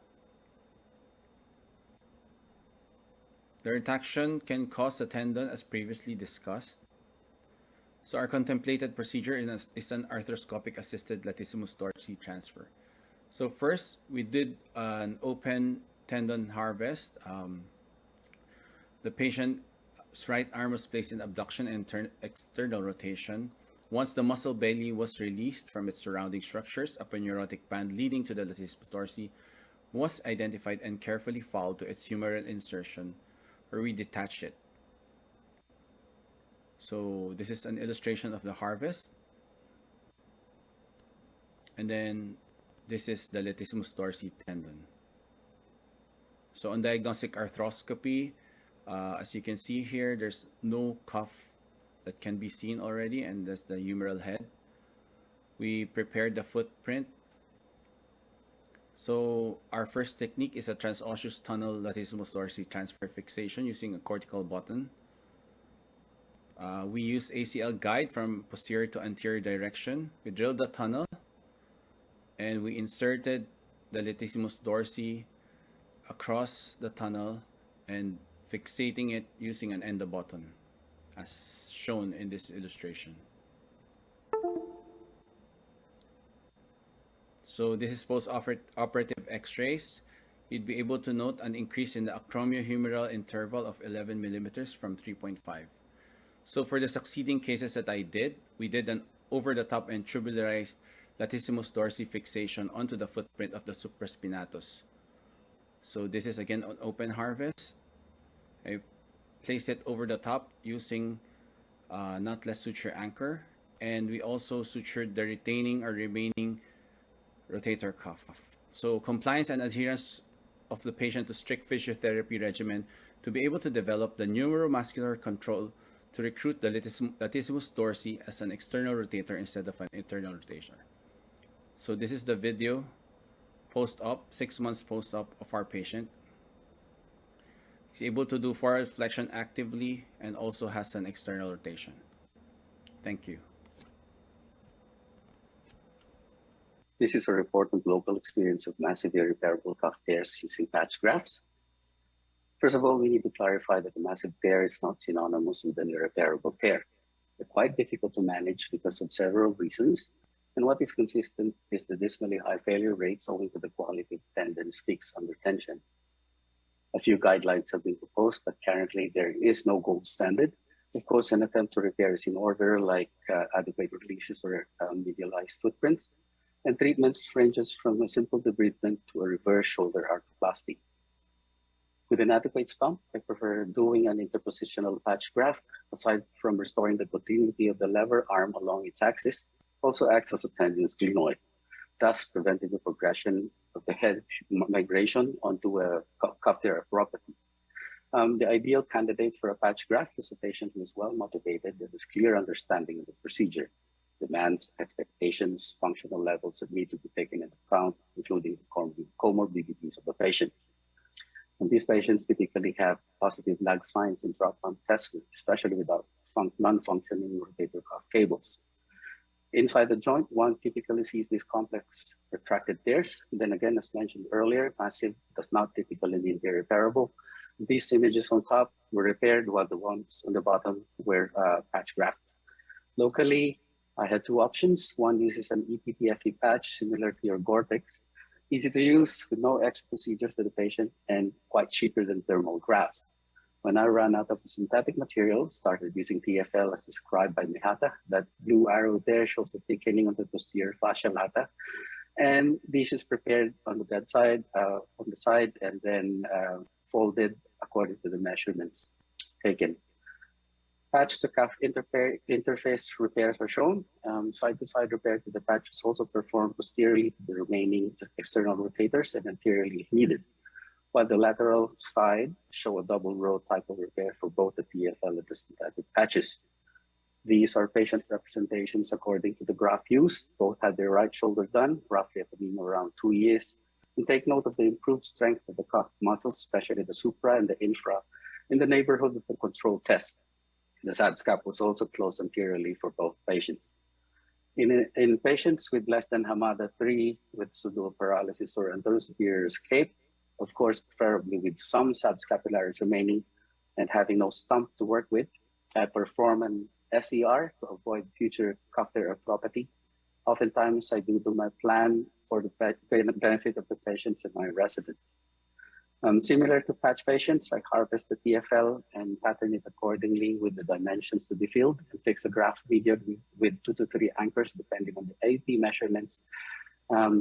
The retraction can cause the tendon as previously discussed. So our contemplated procedure is an arthroscopic assisted latissimus dorsi transfer. So first, we did an open tendon harvest. The patient's right arm was placed in abduction and external rotation. Once the muscle belly was released from its surrounding structures, a pneurotic band leading to the latissimus dorsi was identified and carefully followed to its humeral insertion, where we detached it. So this is an illustration of the harvest. And then this is the latissimus dorsi tendon. So on diagnostic arthroscopy, as you can see here, there's no cuff that can be seen already, and that's the humeral head. We prepared the footprint. So our first technique is a transosseous tunnel latissimus dorsi transfer fixation using a cortical button. We use ACL guide from posterior to anterior direction. We drilled the tunnel and we inserted the latissimus dorsi across the tunnel and fixating it using an endo button, as shown in this illustration. So this is post-operative x-rays. You'd be able to note an increase in the acromiohumeral interval of 11 millimeters from 3.5. So for the succeeding cases that I did, we did an over-the-top and tubularized latissimus dorsi fixation onto the footprint of the supraspinatus. So this is again an open harvest. I placed it over the top using knotless suture anchor, and we also sutured the retaining or remaining rotator cuff. So compliance and adherence of the patient to strict physiotherapy regimen to be able to develop the neuromuscular control to recruit the latissimus dorsi as an external rotator instead of an internal rotator. So this is the video post-op, 6 months post-op of our patient. He's able to do forward flexion actively and also has an external rotation. Thank you.
This is a reported local experience of massive irreparable cuff tears using patch grafts. First of all, we need to clarify that a massive tear is not synonymous with an irreparable tear. They're quite difficult to manage because of several reasons, and what is consistent is the dismally high failure rates owing to the quality of tendons fixed under tension. A few guidelines have been proposed, but currently there is no gold standard. Of course, an attempt to repair is in order, like adequate releases or medialized footprints, and treatments ranges from a simple debridement to a reverse shoulder arthroplasty. With an adequate stump, I prefer doing an interpositional patch graft. Aside from restoring the continuity of the lever arm along its axis, also acts as a tendon's glenoid, thus preventing the progression of the head migration onto a cuff tear arthropathy. The ideal candidate for a patch graft is a patient who is well motivated and has clear understanding of the procedure, demands, expectations, functional levels that need to be taken into account, including the comorbidities of the patient. And these patients typically have positive lag signs in drop pump tests, especially without non-functioning rotator cuff cables. Inside the joint, one typically sees these complex retracted tears. Then again, as mentioned earlier, massive does not typically mean irreparable. These images on top were repaired, while the ones on the bottom were patch graft. Locally, I had two options. One uses an EPPFE patch similar to your Gore-Tex, easy to use with no extra procedures to the patient and quite cheaper than thermal grafts. When I ran out of the synthetic materials, started using TFL as described by Mihata. That blue arrow there shows the thickening of the posterior fascia lata. And this is prepared on the bedside, on the side, and then folded according to the measurements taken. Patch to cuff interface repairs are shown. Side-to-side repair to the patch is also performed posteriorly to the remaining external rotators and anteriorly if needed, while the lateral side show a double row type of repair for both the TFL and the synthetic patches. These are patient representations according to the graph used. Both had their right shoulder done, roughly at a mean of around 2 years. And take note of the improved strength of the cuff muscles, especially the supra and the infra, in the neighborhood of the control test. The subscap was also closed anteriorly for both patients. In patients with less than Hamada 3 with pseudoparalysis or anterosuperior escape, of course, preferably with some subscapularis remaining, and having no stump to work with, I perform an SER to avoid future cuff tear arthropathy. Oftentimes, I do my plan for the benefit of the patients and my residents. Similar to patch patients, I harvest the TFL and pattern it accordingly with the dimensions to be filled and fix the graft medial with 2 to 3 anchors depending on the AP measurements.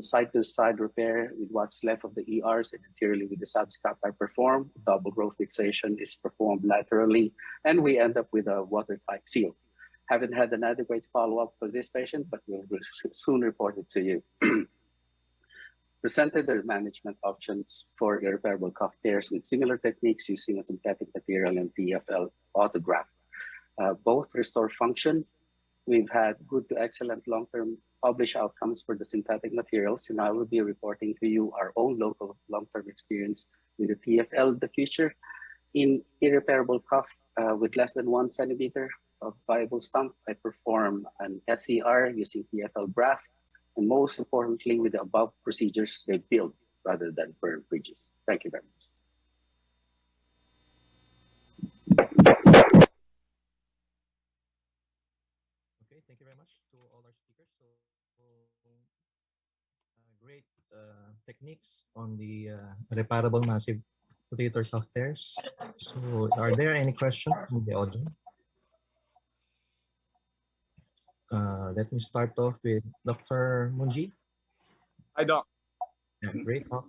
Side-to-side repair with what's left of the ERs and anteriorly with the subscap I perform. Double row fixation is performed laterally, and we end up with a watertight seal. Haven't had an adequate follow-up for this patient, but we'll soon report it to you. Presented the management options for irreparable cuff tears with similar techniques using a synthetic material and TFL autograft. Both restore function. We've had good to excellent long-term published outcomes for the synthetic materials, and I will be reporting to you our own local long-term experience with the TFL in the future. In irreparable cuff with less than 1 centimeter of viable stump, I perform an SCR using TFL graft, and most importantly, with the above procedures, they build rather than burn bridges. Thank you very much.
Okay, thank you very much to all our speakers. Great techniques on the reparable massive rotator cuff tears. So, are there any questions from the audience? Let me start off with Dr. Munji.
Hi, Doc.
Yeah, great talk.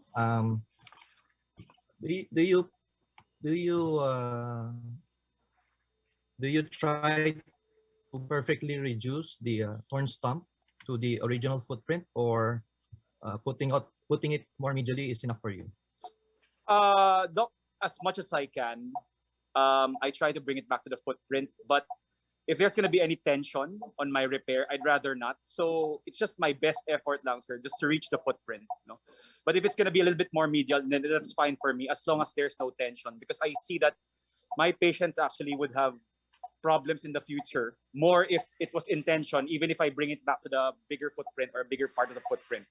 Do you try to perfectly reduce the torn stump to the original footprint, or putting it more medially is enough for you?
Doc, as much as I can, I try to bring it back to the footprint, but if there's going to be any tension on my repair, I'd rather not. So it's just my best effort lang, sir, just to reach the footprint. You know? But if it's going to be a little bit more medial, then that's fine for me, as long as there's no tension. Because I see that my patients actually would have problems in the future, more if it was in tension, even if I bring it back to the bigger footprint or bigger part of the footprint.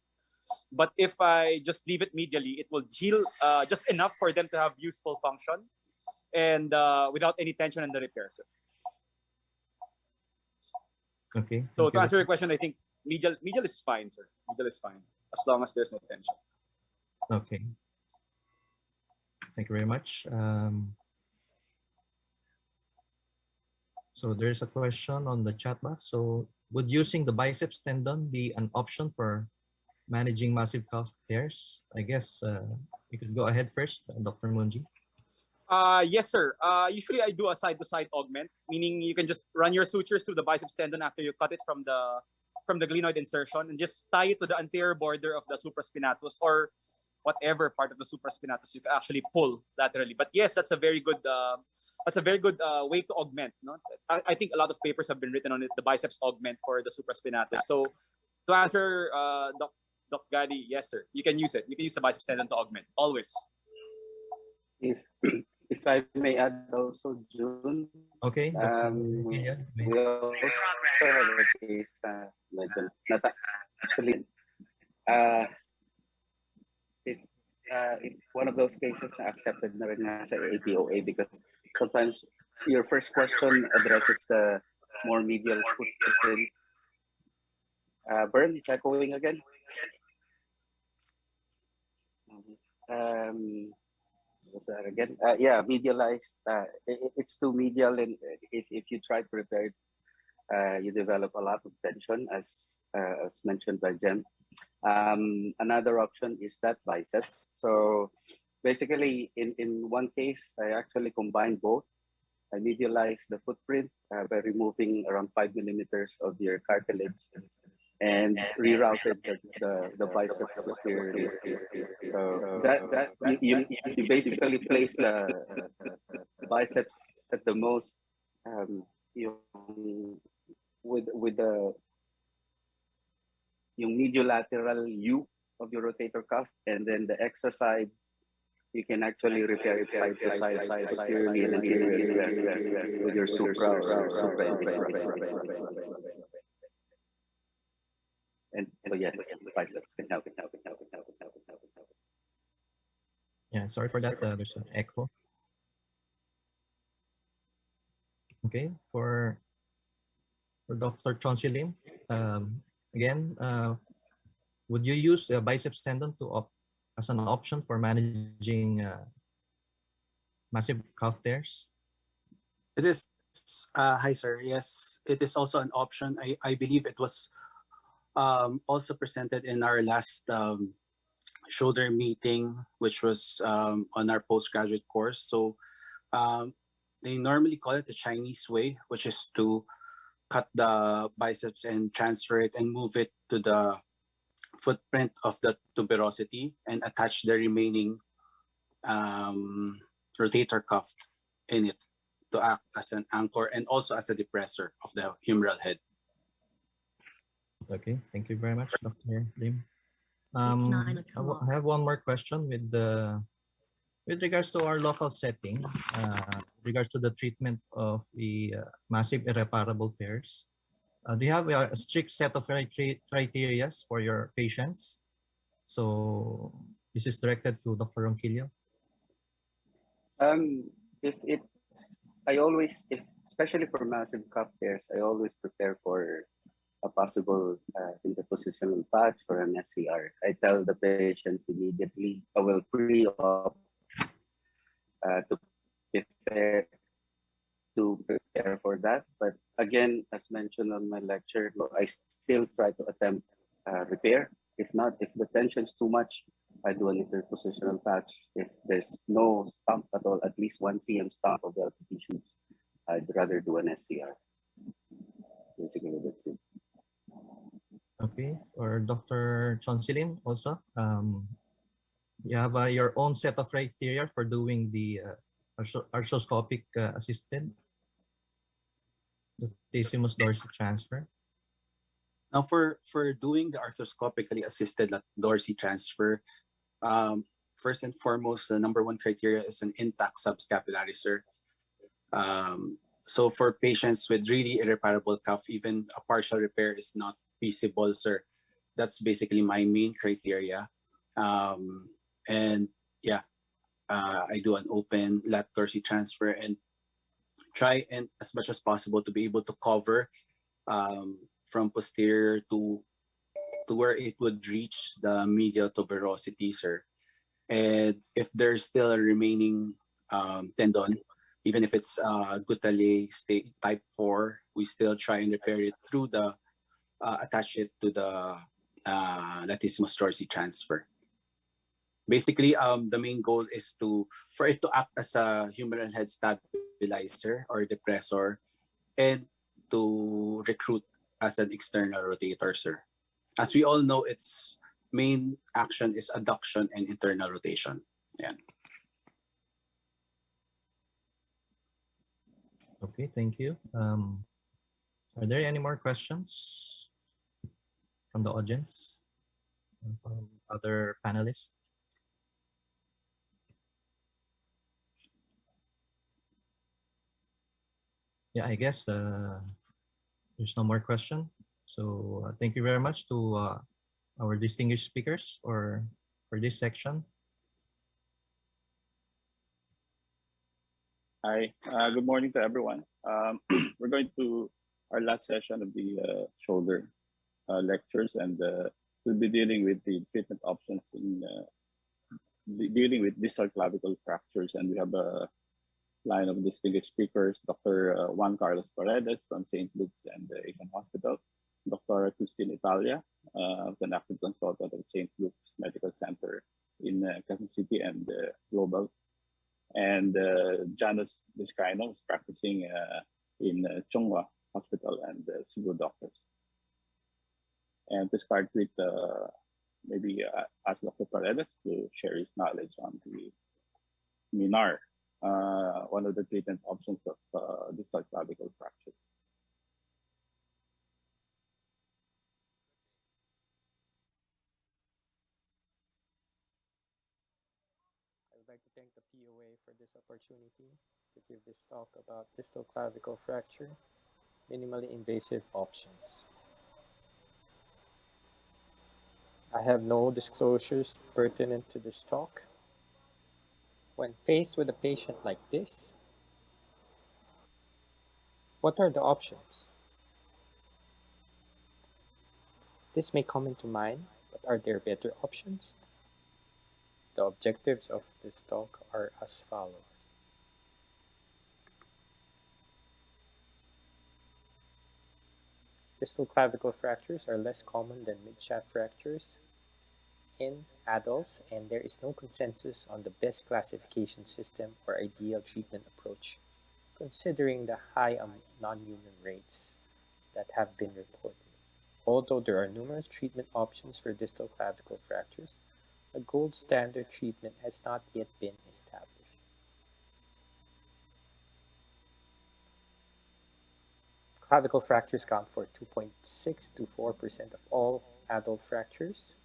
But if I just leave it medially, it will heal just enough for them to have useful function and without any tension in the repair, sir.
Okay.
So to answer your question, I think medial is fine, sir. Medial is fine as long as there's no tension.
Okay. Thank you very much. So there's a question on the chat box. So would using the biceps tendon be an option for managing massive cuff tears? I guess you could go ahead first, Dr. Munji.
Yes, sir. Usually I do a side-to-side augment, meaning you can just run your sutures through the biceps tendon after you cut it from the glenoid insertion and just tie it to the anterior border of the supraspinatus or whatever part of the supraspinatus you can actually pull laterally. But yes, that's a very good way to augment. No? I think a lot of papers have been written on it, the biceps augment for the supraspinatus. So to answer Doc Gadi, yes, sir. You can use it. You can use the biceps tendon to augment, always.
If I may add also, June.
Okay.
We also have a case actually it's one of those cases na accepted na rin nga sa APOA because sometimes your first question addresses the more medial footprint. Bern, echoing again. What's that again? Yeah, medialized. It's too medial, and if you try to repair it, you develop a lot of tension, as mentioned by Jem. Another option is that biceps. So basically, in one case, I actually combine both. I medialize the footprint by removing around 5 millimeters of your cartilage and rerouted the biceps posteriorly. So that you basically place the biceps at the most with the yung mediolateral U of your rotator cuff, and then the extra sides you can actually repair it side to side posteriorly and anteriorly with your supra or supra. And so yes, the biceps can help.
Yeah, sorry for that. There's an echo. Okay, for Dr. Chonsi Lim, again, would you use a biceps tendon as an option for managing massive calf tears?
It is, hi sir. Yes, it is also an option. I believe it was also presented in our last shoulder meeting, which was on our postgraduate course. So they normally call it the Chinese way, which is to cut the biceps and transfer it and move it to the footprint of the tuberosity and attach the remaining rotator cuff in it to act as an anchor and also as a depressor of the humeral head.
Okay, thank you very much, Dr. Lim.
It's
I
9 o'clock.
have one more question with regards to our local setting, with regards to the treatment of the massive irreparable tears. Do you have a strict set of criteria for your patients? So this is directed to Dr. Ronquillo.
If it's, I always, if especially for massive cuff tears, I always prepare for a possible interpositional patch or an SCR. I tell the patients immediately, well, pre-op, to prepare for that. But again, as mentioned on my lecture, I still try to attempt repair. If not, if the tension is too much, I do an interpositional patch. If there's no stump at all, at least 1 cm stump of the LPT tissues, I'd rather do an SCR. Basically, that's it.
Okay, or Dr. Chonsi Lim also, you have your own set of criteria for doing the arthroscopic assisted latissimus dorsi transfer.
Now, for doing the arthroscopically assisted dorsi transfer, first and foremost, the number one criteria is an intact subscapularis, sir. So for patients with really irreparable cuff, even a partial repair is not feasible, sir. That's basically my main criteria. And yeah, I do an open lat dorsi transfer and try and as much as possible to be able to cover from posterior to where it would reach the medial tuberosity, sir. And if there's still a remaining tendon, even if it's Gutale state type 4, we still try and repair it through the attach it to the latissimus dorsi transfer. Basically, the main goal is for it to act as a humeral head stabilizer or depressor and to recruit as an external rotator, sir. As we all know, its main action is adduction and internal rotation. Yeah.
Okay, thank you. Are there any more questions from the audience, from other panelists? Yeah, I guess there's no more question. So thank you very much to our distinguished speakers for this section.
Hi, good morning to everyone. We're going to our last session of the shoulder lectures, and we'll be dealing with the treatment options in dealing with distal clavicle fractures. And we have a line of distinguished speakers: Dr. Juan Carlos Paredes from St. Luke's and the Asian Hospital, Dr. Christine Italia, who's an active consultant of St. Luke's Medical Center in Quezon City and Global, and Janice Vizcaino, who's practicing in Chonghua Hospital and Cebu Doctors. And to start with, maybe ask Dr. Paredes to share his knowledge on the MINAR, one of the treatment options of distal clavicle fracture.
I would like to thank the POA for this opportunity to give this talk about distal clavicle fracture, minimally invasive options. I have no disclosures pertinent to this talk. When faced with a patient like this,
What are the options? This may come into mind, but are there better options? The objectives of this talk are as follows. Distal clavicle fractures are less common than midshaft fractures in adults, and there is no consensus on the best classification system or ideal treatment approach, considering the high non-union rates that have been reported. Although there are numerous treatment options for distal clavicle fractures, a gold standard treatment has not yet been established. Clavicle fractures account for 2.6 to 4% of all adult fractures.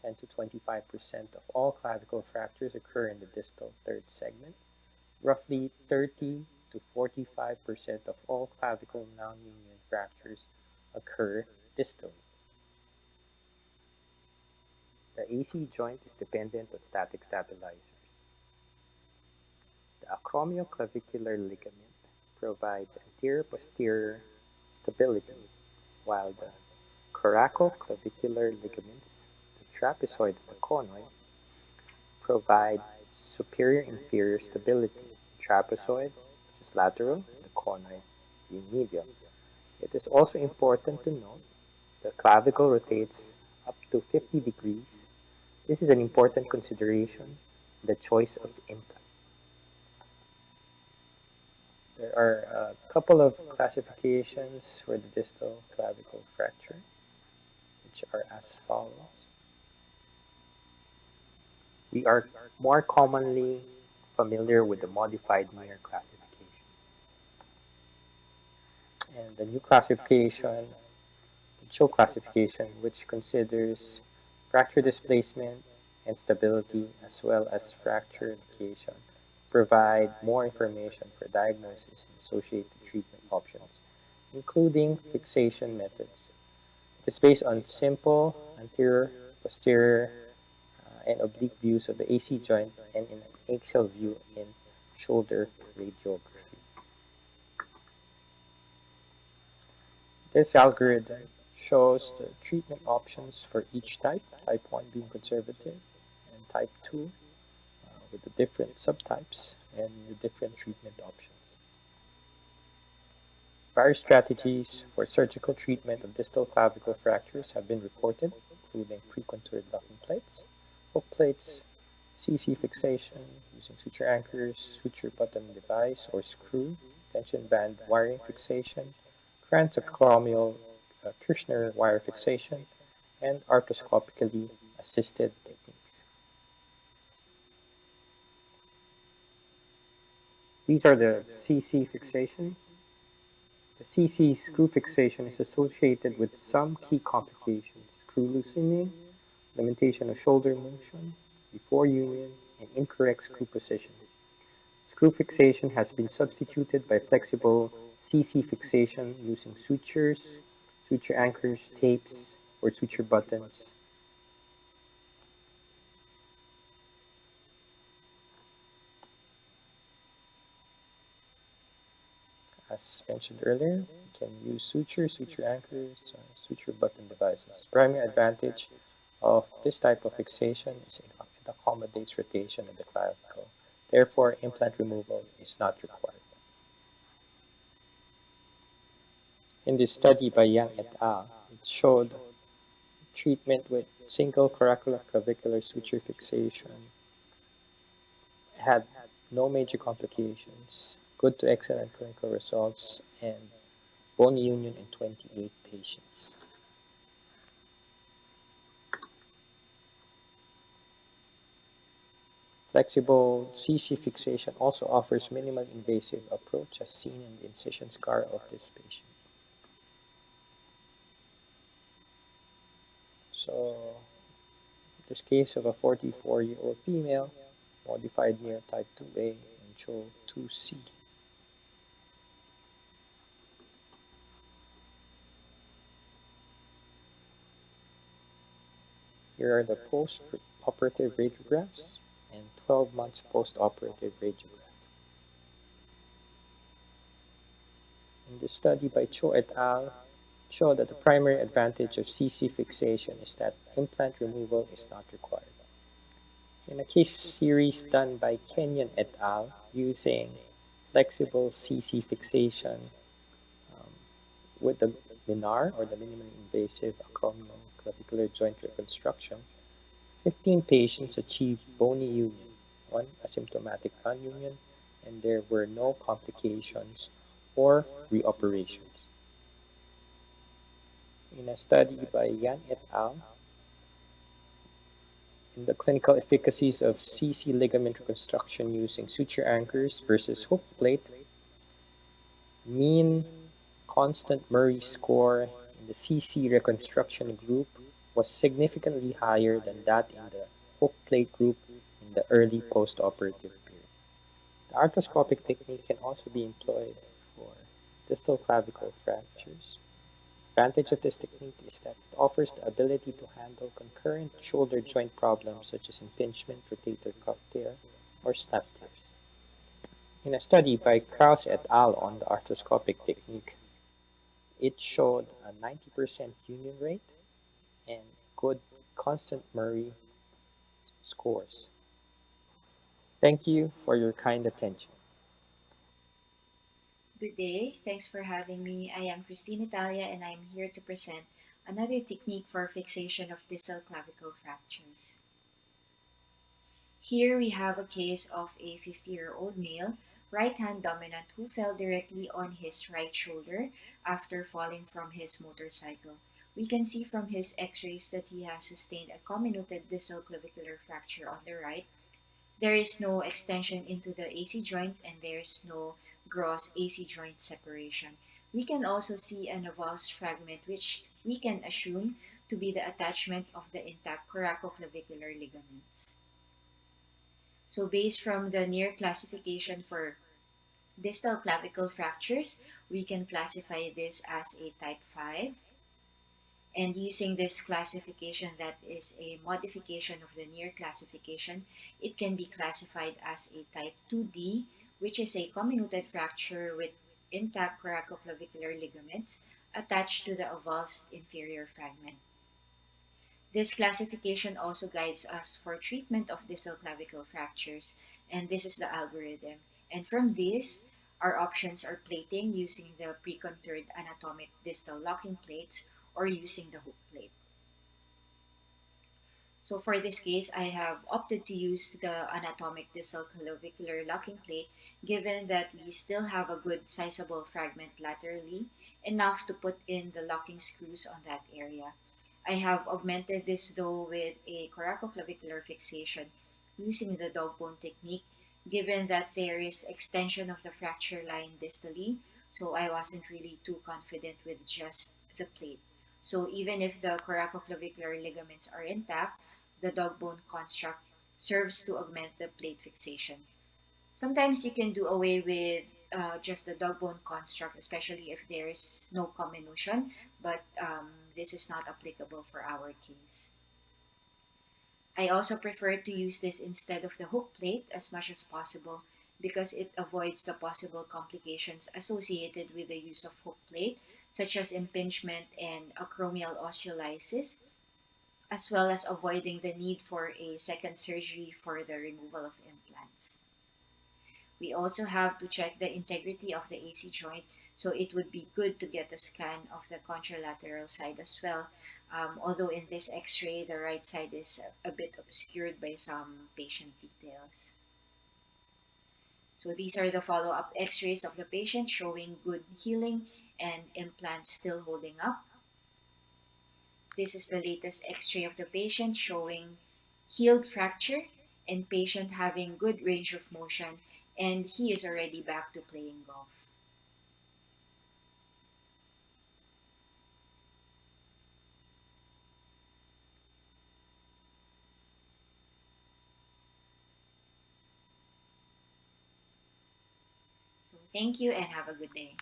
10 to 25% of all clavicle fractures occur in the distal third segment. Roughly 30 to 45% of all clavicle non-union fractures occur distally. The AC joint is dependent on static stabilizers. The acromioclavicular ligament provides anterior-posterior stability, while the coracoclavicular ligaments, the trapezoid and the conoid, provide superior-inferior stability. The trapezoid, which is lateral, and the conoid, being medial. It is also important to note the clavicle rotates up to 50 degrees. This is an important consideration in the choice of implant. There are a couple of classifications for the distal clavicle fracture, which are as follows. We are more commonly familiar with the modified Meyer classification. And the new classification, the Cho classification, which considers fracture displacement and stability as well as fracture location, provide more information for diagnosis and associated treatment options, including fixation methods. It is based on simple anterior, posterior, and oblique views of the AC joint and in an axial view in shoulder radiography. This algorithm shows the treatment options for each type, type 1 being conservative, and type 2 with the different subtypes and the different treatment options. Various strategies for surgical treatment of distal clavicle fractures have been reported, including pre-contoured locking plates, hook plates, CC fixation using suture anchors, suture button device or screw, tension band wiring fixation, transacromial Kirschner wire fixation, and arthroscopically assisted techniques. These are the CC fixations. The CC screw fixation is associated with some key complications: screw loosening, limitation of shoulder motion before union, and incorrect screw position. Screw fixation has been substituted by flexible CC fixation using sutures, suture anchors, tapes, or suture buttons. As mentioned earlier, you can use suture, suture anchors, suture button devices. The primary advantage of this type of fixation is it accommodates rotation of the clavicle. Therefore, implant removal is not required. In this study by Yang et al., it showed treatment with single coracoclavicular suture fixation had no major complications, good to excellent clinical results, and bone union in 28 patients. Flexible CC fixation also offers minimally invasive approach as seen in the incision scar of this patient. So, this case of a 44-year-old female, modified near type 2A and CHO 2C. Here are the post-operative radiographs and 12 months post-operative radiograph. In And this study by Cho et al. Showed that the primary advantage of CC fixation is that implant removal is not required. In a case series done by Kenyon et al. Using flexible CC fixation with the MINAR, or the minimally invasive acromioclavicular joint reconstruction, 15 patients achieved bony union, one asymptomatic non-union, and there were no complications or reoperations. In a study by Yan et al., in the clinical efficacies of CC ligament reconstruction using suture anchors versus hook plate, mean constant Murray score in the CC reconstruction group was significantly higher than that in the hook plate group in the early postoperative period. The arthroscopic technique can also be employed for distal clavicle fractures. The advantage of this technique is that it offers the ability to handle concurrent shoulder joint problems such as impingement, rotator cuff tear, or snap tears. In a study by Krause et al. On the arthroscopic technique, it showed a 90% union rate and good constant Murray scores. Thank you for your kind attention.
Good day. Thanks for having me. I am Christine Italia and I am here to present another technique for fixation of distal clavicle fractures. Here we have a case of a 50-year-old male, right-hand dominant, who fell directly on his right shoulder after falling from his motorcycle. We can see from his x-rays that he has sustained a comminuted distal clavicular fracture on the right. There is no extension into the AC joint and there's no gross AC joint separation. We can also see an avulsed fragment which we can assume to be the attachment of the intact coracoclavicular ligaments. So based from the near classification for distal clavicle fractures, we can classify this as a type 5. And using this classification, that is a modification of the near classification, it can be classified as a type 2D, which is a comminuted fracture with intact coracoclavicular ligaments attached to the avulsed inferior fragment. This classification also guides us for treatment of distal clavicle fractures, and this is the algorithm. And from this, our options are plating using the pre-contoured anatomic distal locking plates or using the hook plate. So for this case, I have opted to use the anatomic distal clavicular locking plate, given that we still have a good sizable fragment laterally, enough to put in the locking screws on that area. I have augmented this though with a coracoclavicular fixation using the dog bone technique, given that there is extension of the fracture line distally, so I wasn't really too confident with just the plate. So even if the coracoclavicular ligaments are intact, the dog bone construct serves to augment the plate fixation. Sometimes you can do away with just the dog bone construct, especially if there is no comminution, but this is not applicable for our case. I also prefer to use this instead of the hook plate as much as possible because it avoids the possible complications associated with the use of hook plate, such as impingement and acromial osteolysis, as well as avoiding the need for a second surgery for the removal of implants. We also have to check the integrity of the AC joint, so it would be good to get a scan of the contralateral side as well. Although in this x-ray, the right side is a bit obscured by some patient details. So these are the follow-up x-rays of the patient showing good healing and implants still holding up. This is the latest x-ray of the patient showing healed fracture and patient having good range of motion, and he is already back to playing golf. So thank you and have a good day.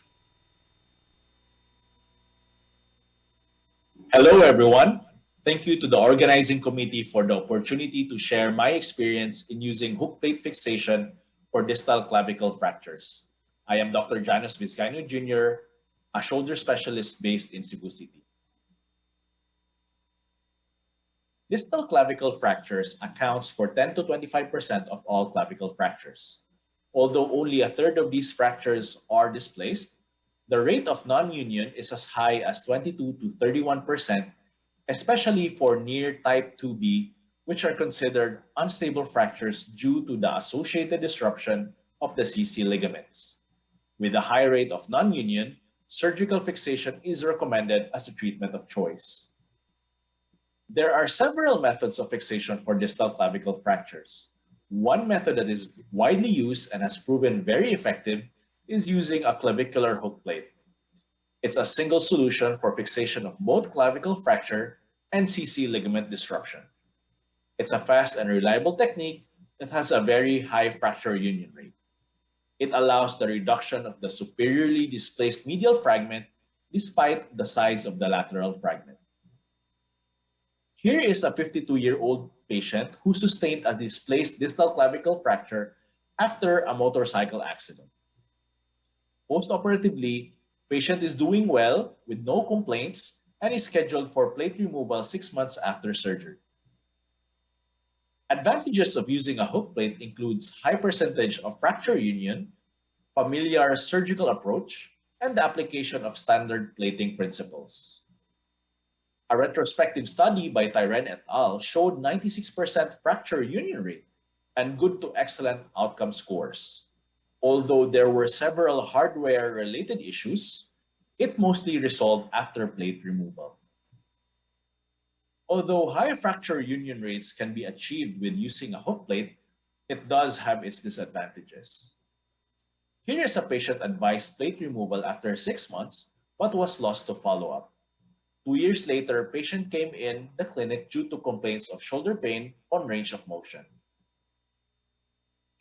Hello, everyone. Thank you to the organizing committee for the opportunity to share my experience in using hook plate fixation for distal clavicle fractures. I am Dr. Janus Vizcaino Jr., a shoulder specialist based in Cebu City. Distal clavicle fractures accounts for 10 to 25% of all clavicle fractures. Although only a third of these fractures are displaced, the rate of non-union is as high as 22 to 31%, especially for near type 2B, which are considered unstable fractures due to the associated disruption of the CC ligaments. With a high rate of non-union, surgical fixation is recommended as a treatment of choice. There are several methods of fixation for distal clavicle fractures. One method that is widely used and has proven very effective is using a clavicular hook plate. It's a single solution for fixation of both clavicle fracture and CC ligament disruption. It's a fast and reliable technique that has a very high fracture union rate. It allows the reduction of the superiorly displaced medial fragment despite the size of the lateral fragment. Here is a 52-year-old patient who sustained a displaced distal clavicle fracture after a motorcycle accident. Postoperatively, patient is doing well with no complaints and is scheduled for plate removal 6 months after surgery. Advantages of using a hook plate includes high percentage of fracture union, familiar surgical approach, and the application of standard plating principles. A retrospective study by Tyren et al. Showed 96% fracture union rate and good to excellent outcome scores. Although there were several hardware-related issues, it mostly resolved after plate removal. Although high fracture union rates can be achieved with using a hook plate, it does have its disadvantages. Here is a patient advised plate removal after 6 months but was lost to follow-up. 2 years later, patient came in the clinic due to complaints of shoulder pain on range of motion.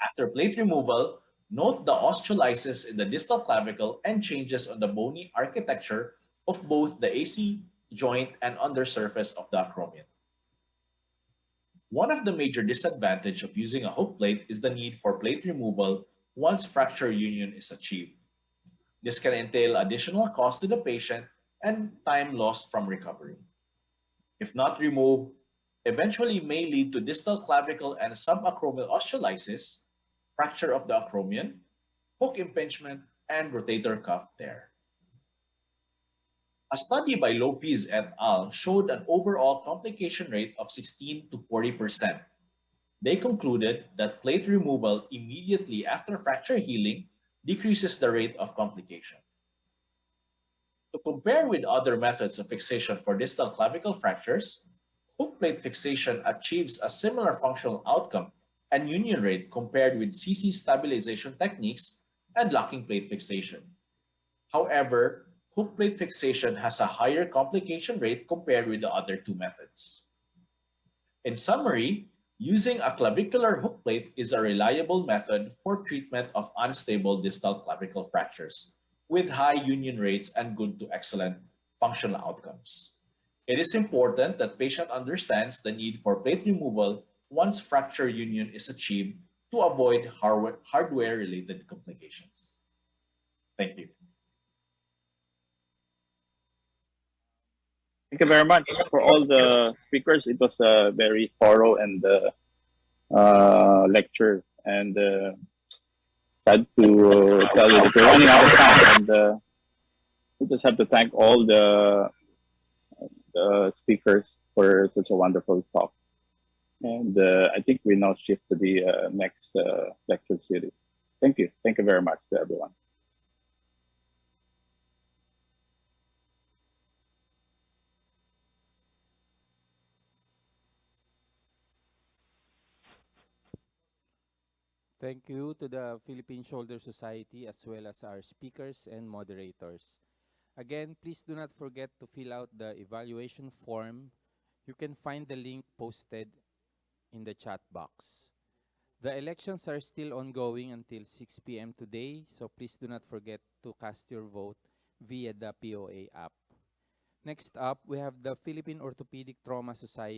After plate removal, note the osteolysis in the distal clavicle and changes on the bony architecture of both the AC joint and undersurface of the acromion. One of the major disadvantages of using a hook plate is the need for plate removal once fracture union is achieved. This can entail additional cost to the patient and time lost from recovery. If not removed, eventually may lead to distal clavicle and subacromial osteolysis, fracture of the acromion, hook impingement, and rotator cuff tear. A study by Lopez et al. Showed an overall complication rate of 16 to 40%. They concluded that plate removal immediately after fracture healing decreases the rate of complication. To compare with other methods of fixation for distal clavicle fractures, hook plate fixation achieves a similar functional outcome and union rate compared with CC stabilization techniques and locking plate fixation. However, hook plate fixation has a higher complication rate compared with the other two methods. In summary, using a clavicular hook plate is a reliable method for treatment of unstable distal clavicle fractures with high union rates and good to excellent functional outcomes. It is important that patient understands the need for plate removal once fracture union is achieved to avoid hardware-related complications. Thank you.
Thank you very much for all the speakers. It was a very thorough and lecture, and sad to tell you that we're running out of time, and we just have to thank all the speakers for such a wonderful talk. And I think we now shift to the next lecture series. Thank you. Thank you very much to everyone.
Thank you to the Philippine Shoulder Society as well as our speakers and moderators. Again, please do not forget to fill out the evaluation form. You can find the link posted in the chat box. The elections are still ongoing until 6 p.m. today, so please do not forget to cast your vote via the POA app. Next up, we have the Philippine Orthopedic Trauma Society.